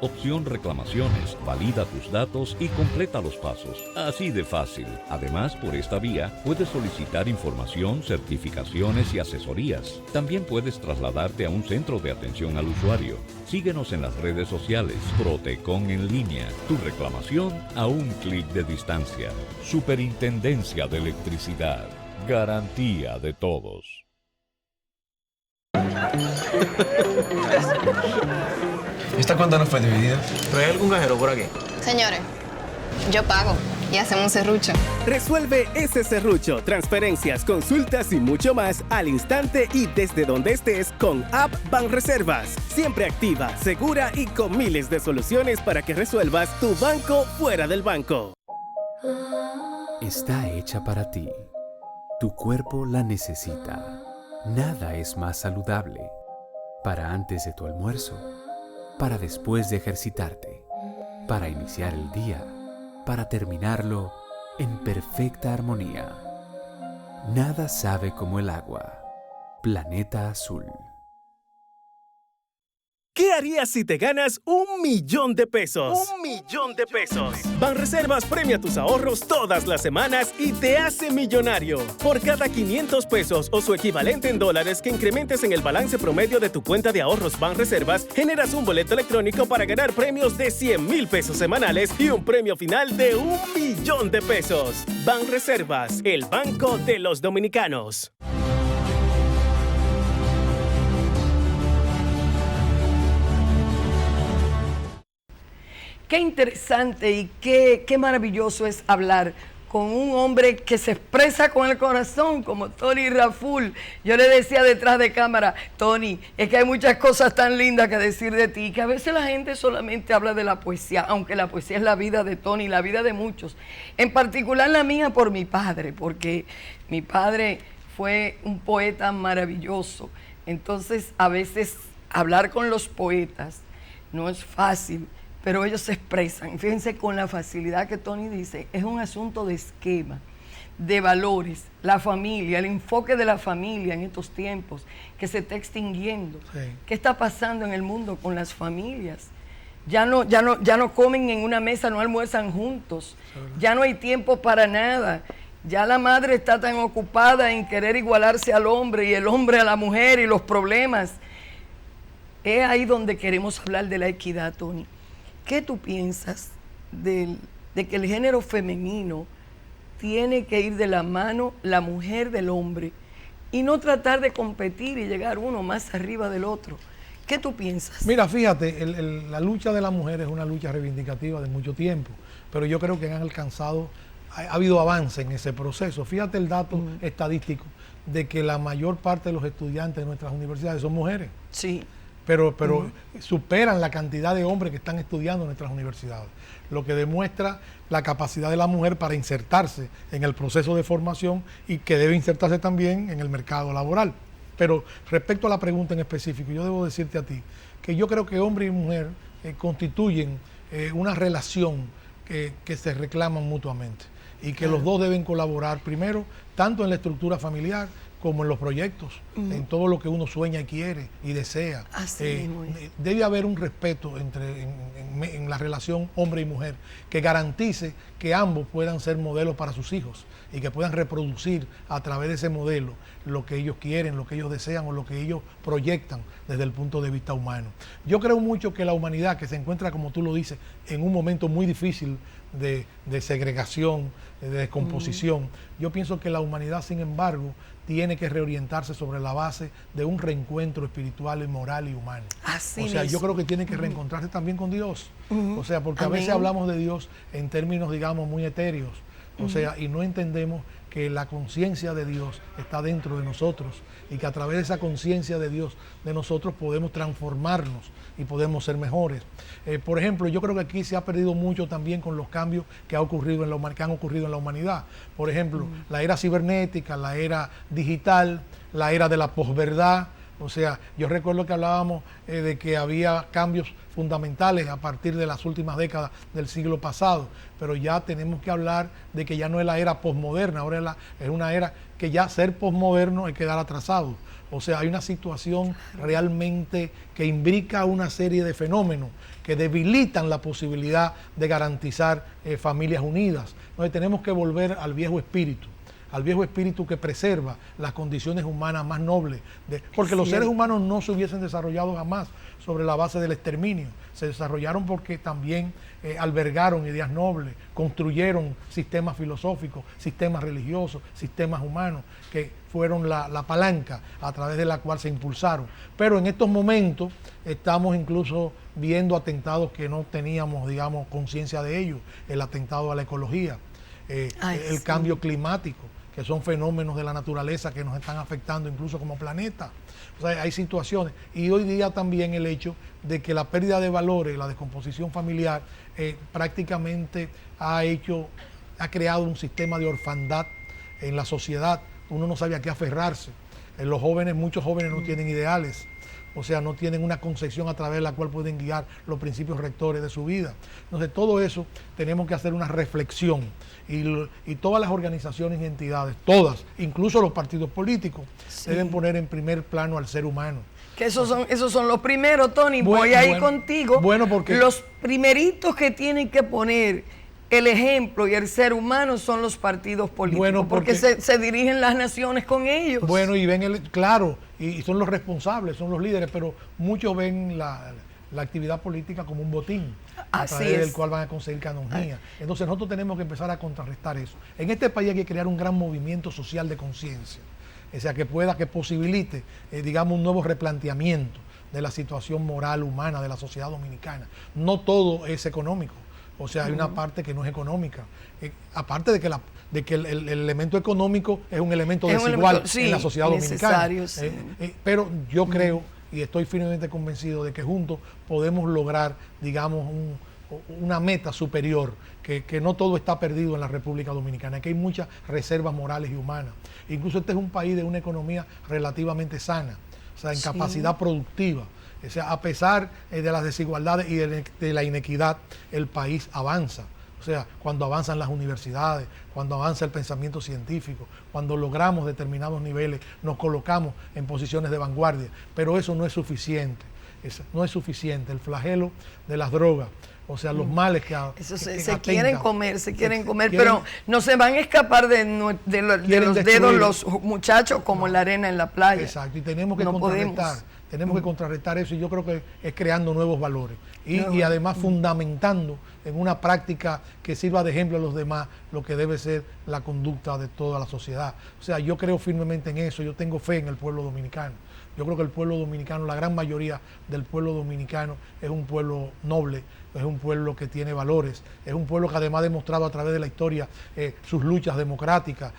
opción reclamaciones, valida tus datos y completa los pasos. Así de fácil. Además, por esta vía, puedes solicitar información, certificaciones y asesorías. También puedes puedes trasladarte a un centro de atención al usuario. Síguenos en las redes sociales. Protecon en línea. Tu reclamación a un clic de distancia. Superintendencia de Electricidad. Garantía de todos. ¿Esta cuenta no fue dividida? ¿Pero hay algún cajero por aquí? Señores, yo pago y hacemos un serrucho. Resuelve ese serrucho, transferencias, consultas y mucho más al instante y desde donde estés con App Banreservas. Siempre activa, segura y con miles de soluciones para que resuelvas tu banco fuera del banco. Está hecha para ti. Tu cuerpo la necesita. Nada es más saludable. Para antes de tu almuerzo, para después de ejercitarte, para iniciar el día, para terminarlo en perfecta armonía. Nada sabe como el agua. Planeta Azul. ¿Qué harías si te ganas $1.000.000? $1.000.000. Banreservas premia tus ahorros todas las semanas y te hace millonario. Por cada 500 pesos o su equivalente en dólares que incrementes en el balance promedio de tu cuenta de ahorros Banreservas, generas un boleto electrónico para ganar premios de 100,000 pesos semanales y un premio final de $1.000.000. Banreservas, el banco de los dominicanos. Qué interesante y qué maravilloso es hablar con un hombre que se expresa con el corazón, como Tony Raful. Yo le decía detrás de cámara, Tony, es que hay muchas cosas tan lindas que decir de ti, que a veces la gente solamente habla de la poesía, aunque la poesía es la vida de Tony, la vida de muchos. En particular la mía por mi padre, porque mi padre fue un poeta maravilloso. Entonces, a veces hablar con los poetas no es fácil, pero ellos se expresan. Fíjense con la facilidad que Tony dice, es un asunto de esquema, de valores, la familia, el enfoque de la familia en estos tiempos que se está extinguiendo. Sí. ¿Qué está pasando en el mundo con las familias? Ya no comen en una mesa, no almuerzan juntos, ya no hay tiempo para nada. Ya la madre está tan ocupada en querer igualarse al hombre y el hombre a la mujer y los problemas. Es ahí donde queremos hablar de la equidad, Tony. ¿Qué tú piensas de que el género femenino tiene que ir de la mano la mujer del hombre y no tratar de competir y llegar uno más arriba del otro? ¿Qué tú piensas? Mira, fíjate, la lucha de la mujer es una lucha reivindicativa de mucho tiempo, pero yo creo que han alcanzado, ha habido avance en ese proceso. Fíjate el dato estadístico de que la mayor parte de los estudiantes de nuestras universidades son mujeres. Sí. Pero superan la cantidad de hombres que están estudiando en nuestras universidades, lo que demuestra la capacidad de la mujer para insertarse en el proceso de formación y que debe insertarse también en el mercado laboral. Pero respecto a la pregunta en específico, yo debo decirte a ti que yo creo que hombre y mujer constituyen una relación que se reclaman mutuamente y que los dos deben colaborar primero, tanto en la estructura familiar como en los proyectos, en todo lo que uno sueña y quiere y desea. Debe haber un respeto en la relación hombre y mujer que garantice que ambos puedan ser modelos para sus hijos y que puedan reproducir a través de ese modelo lo que ellos quieren, lo que ellos desean o lo que ellos proyectan desde el punto de vista humano. Yo creo mucho que la humanidad, que se encuentra, como tú lo dices, en un momento muy difícil de segregación, de descomposición, yo pienso que la humanidad, sin embargo, tiene que reorientarse sobre la base de un reencuentro espiritual, moral y humano. Así yo creo que tiene que reencontrarse también con Dios. O sea, porque a veces hablamos de Dios en términos, digamos, muy etéreos. O sea, y no entendemos que la conciencia de Dios está dentro de nosotros y que a través de esa conciencia de Dios de nosotros podemos transformarnos y podemos ser mejores. Por ejemplo, yo creo que aquí se ha perdido mucho también con los cambios que han ocurrido en la humanidad. Por ejemplo, la era cibernética, la era digital, la era de la posverdad. O sea, yo recuerdo que hablábamos de que había cambios fundamentales a partir de las últimas décadas del siglo pasado, pero ya tenemos que hablar de que ya no es la era posmoderna, ahora es una era que ya ser posmoderno es quedar atrasado. O sea, hay una situación realmente que imbrica una serie de fenómenos que debilitan la posibilidad de garantizar familias unidas. Entonces tenemos que volver al viejo espíritu, al viejo espíritu que preserva las condiciones humanas más nobles, porque los seres humanos no se hubiesen desarrollado jamás sobre la base del exterminio, se desarrollaron porque también albergaron ideas nobles, construyeron sistemas filosóficos, sistemas religiosos, sistemas humanos, que fueron la palanca a través de la cual se impulsaron. Pero en estos momentos estamos incluso viendo atentados que no teníamos, digamos, conciencia de ellos, el atentado a la ecología, el cambio climático, que son fenómenos de la naturaleza que nos están afectando incluso como planeta. O sea, hay situaciones. Y hoy día también el hecho de que la pérdida de valores, la descomposición familiar, prácticamente ha creado un sistema de orfandad en la sociedad. Uno no sabe a qué aferrarse. Los jóvenes, muchos jóvenes no tienen ideales. O sea, no tienen una concepción a través de la cual pueden guiar los principios rectores de su vida. Entonces, todo eso tenemos que hacer una reflexión. Y todas las organizaciones y entidades, todas, incluso los partidos políticos, deben poner en primer plano al ser humano. Que esos son los primeros, Tony. Voy ahí contigo. Bueno, porque los primeritos que tienen que poner el ejemplo y el ser humano son los partidos políticos, bueno, porque se dirigen las naciones con ellos. Bueno, y ven, claro, y son los responsables, son los líderes, pero muchos ven la actividad política como un botín, a través del cual van a conseguir canonjía. Entonces nosotros tenemos que empezar a contrarrestar eso. En este país hay que crear un gran movimiento social de conciencia, o sea, que posibilite, digamos, un nuevo replanteamiento de la situación moral humana de la sociedad dominicana. No todo es económico. O sea, hay una parte que no es económica. Aparte de que el elemento económico es un elemento desigual en la sociedad dominicana. Sí. Pero yo creo y estoy firmemente convencido de que juntos podemos lograr, digamos, una meta superior, que no todo está perdido en la República Dominicana, que hay muchas reservas morales y humanas. Incluso este es un país de una economía relativamente sana, o sea, en capacidad productiva. O sea, a pesar de las desigualdades y de la inequidad, el país avanza. O sea, cuando avanzan las universidades, cuando avanza el pensamiento científico, cuando logramos determinados niveles, nos colocamos en posiciones de vanguardia. Pero eso no es suficiente. No es suficiente. El flagelo de las drogas, o sea, los males que se quieren comer, pero no se van a escapar de los dedos los muchachos como la arena en la playa. Exacto, y tenemos que contrarrestar. Tenemos que contrarrestar eso, y yo creo que es creando nuevos valores y además fundamentando en una práctica que sirva de ejemplo a los demás lo que debe ser la conducta de toda la sociedad. O sea, yo creo firmemente en eso, yo tengo fe en el pueblo dominicano. Yo creo que el pueblo dominicano, la gran mayoría del pueblo dominicano es un pueblo noble, es un pueblo que tiene valores, es un pueblo que además ha demostrado a través de la historia sus luchas democráticas,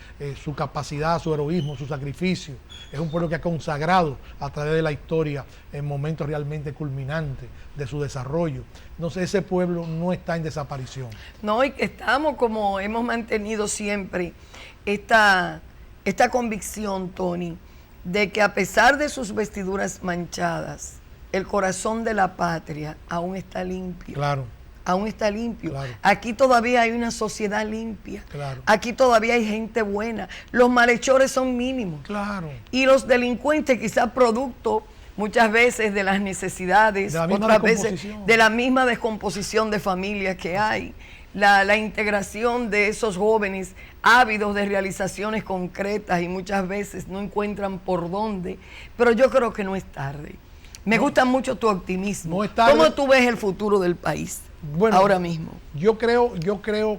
su capacidad, su heroísmo, su sacrificio. Es un pueblo que ha consagrado a través de la historia en momentos realmente culminantes de su desarrollo. Entonces ese pueblo no está en desaparición. No, y que estamos, como hemos mantenido siempre, esta convicción, Tony, de que a pesar de sus vestiduras manchadas, el corazón de la patria aún está limpio. Claro. Aún está limpio. Claro. Aquí todavía hay una sociedad limpia. Claro. Aquí todavía hay gente buena. Los malhechores son mínimos. Claro. Y los delincuentes, quizás producto muchas veces de las necesidades, otras veces de la misma descomposición de familias que hay. La integración de esos jóvenes ávidos de realizaciones concretas y muchas veces no encuentran por dónde, pero yo creo que no es tarde. Me gusta mucho tu optimismo. No es tarde. ¿Cómo tú ves el futuro del país ahora mismo? Yo creo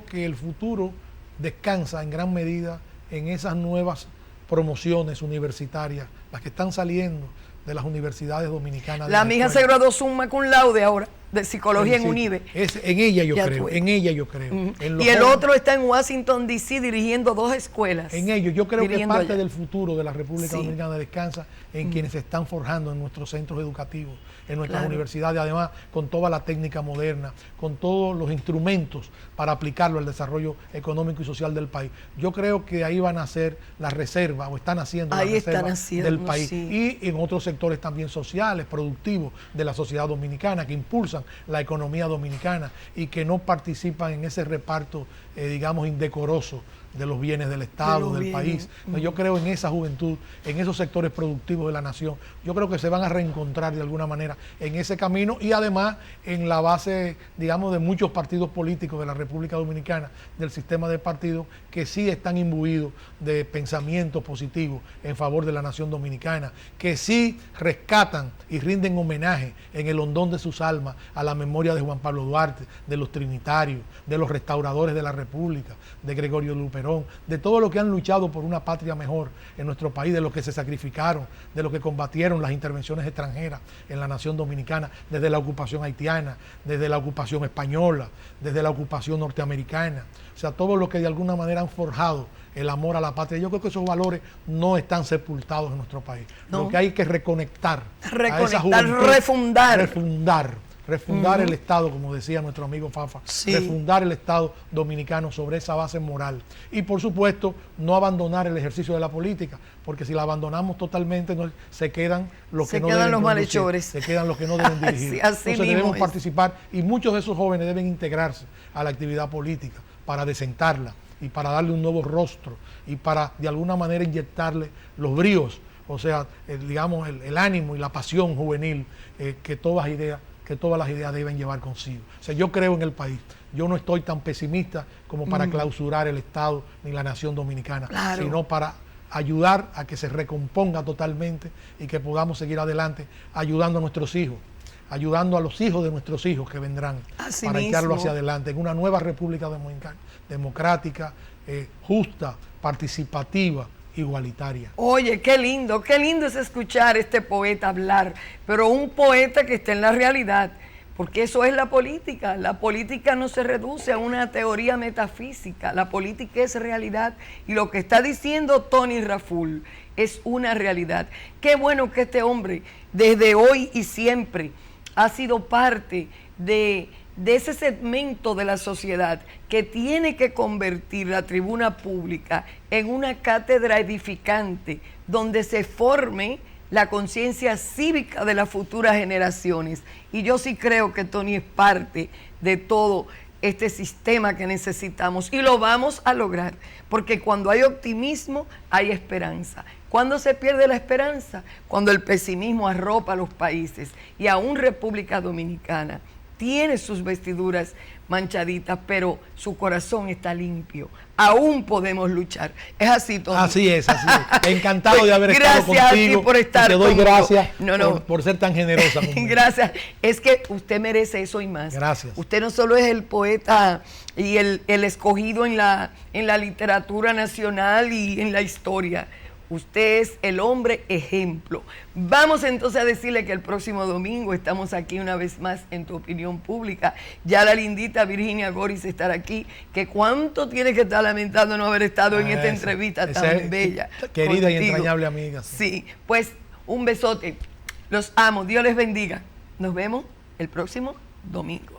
que el futuro descansa en gran medida en esas nuevas promociones universitarias, las que están saliendo de las universidades dominicanas. La mija se graduó summa cum laude ahora, de psicología en UNIBE. En ella yo creo. Y el otro está en Washington, D.C. dirigiendo 2 escuelas. En ello, yo creo que parte del futuro de la República Dominicana descansa en quienes se están forjando en nuestros centros educativos, en nuestras universidades, además con toda la técnica moderna, con todos los instrumentos para aplicarlo al desarrollo económico y social del país. Yo creo que ahí van a ser las reservas, o están haciendo las reservas del país. Y en otros sectores también sociales, productivos de la sociedad dominicana, que impulsan destrozan la economía dominicana y que no participan en ese reparto, digamos, indecoroso de los bienes del Estado, del país. Yo creo en esa juventud, en esos sectores productivos de la nación. Yo creo que se van a reencontrar de alguna manera en ese camino y además en la base, digamos, de muchos partidos políticos de la República Dominicana, del sistema de partidos que sí están imbuidos de pensamientos positivos en favor de la nación dominicana, que sí rescatan y rinden homenaje en el hondón de sus almas a la memoria de Juan Pablo Duarte, de los trinitarios, de los restauradores de la República, de Gregorio Luperón, de todos los que han luchado por una patria mejor en nuestro país, de los que se sacrificaron, de los que combatieron las intervenciones extranjeras en la nación dominicana, desde la ocupación haitiana, desde la ocupación española, desde la ocupación norteamericana. O sea, todos los que de alguna manera han forjado el amor a la patria. Yo creo que esos valores no están sepultados en nuestro país. No. Lo que hay que reconectar a esa juventud, refundar el Estado, como decía nuestro amigo Fafa, refundar el Estado dominicano sobre esa base moral. Y por supuesto, no abandonar el ejercicio de la política, porque si la abandonamos totalmente, se quedan los que no deben los malhechores. Se quedan los que no deben dirigir. Entonces debemos participar y muchos de esos jóvenes deben integrarse a la actividad política para desentarla y para darle un nuevo rostro y para de alguna manera inyectarle los bríos, o sea, digamos, el ánimo y la pasión juvenil que todas las ideas deben llevar consigo. O sea, yo creo en el país. Yo no estoy tan pesimista como para clausurar el Estado ni la nación dominicana, sino para ayudar a que se recomponga totalmente y que podamos seguir adelante ayudando a nuestros hijos, ayudando a los hijos de nuestros hijos que vendrán para echarlo hacia adelante en una nueva República Dominicana, democrática, justa, participativa, igualitaria. Oye, qué lindo es escuchar a este poeta hablar, pero un poeta que esté en la realidad, porque eso es la política. La política no se reduce a una teoría metafísica, la política es realidad y lo que está diciendo Tony Raful es una realidad. Qué bueno que este hombre, desde hoy y siempre, ha sido parte de ese segmento de la sociedad que tiene que convertir la tribuna pública en una cátedra edificante donde se forme la conciencia cívica de las futuras generaciones. Y yo sí creo que Tony es parte de todo este sistema que necesitamos y lo vamos a lograr, porque cuando hay optimismo hay esperanza. ¿Cuándo se pierde la esperanza? Cuando el pesimismo arropa a los países, y aún República Dominicana tiene sus vestiduras manchaditas, pero su corazón está limpio. Aún podemos luchar. Es así, Tony. Así es. Encantado de haber estado contigo. Gracias a ti por estar conmigo. Te doy gracias por ser tan generosa conmigo. Gracias. Es que usted merece eso y más. Gracias. Usted no solo es el poeta y el escogido en la literatura nacional y en la historia. Usted es el hombre ejemplo. Vamos entonces a decirle que el próximo domingo estamos aquí una vez más en Tu Opinión Pública. Ya la lindita Virginia Goris estará aquí, que cuánto tiene que estar lamentando no haber estado en esta entrevista tan bella. Querida contigo. Y entrañable amiga. Sí, pues un besote. Los amo. Dios les bendiga. Nos vemos el próximo domingo.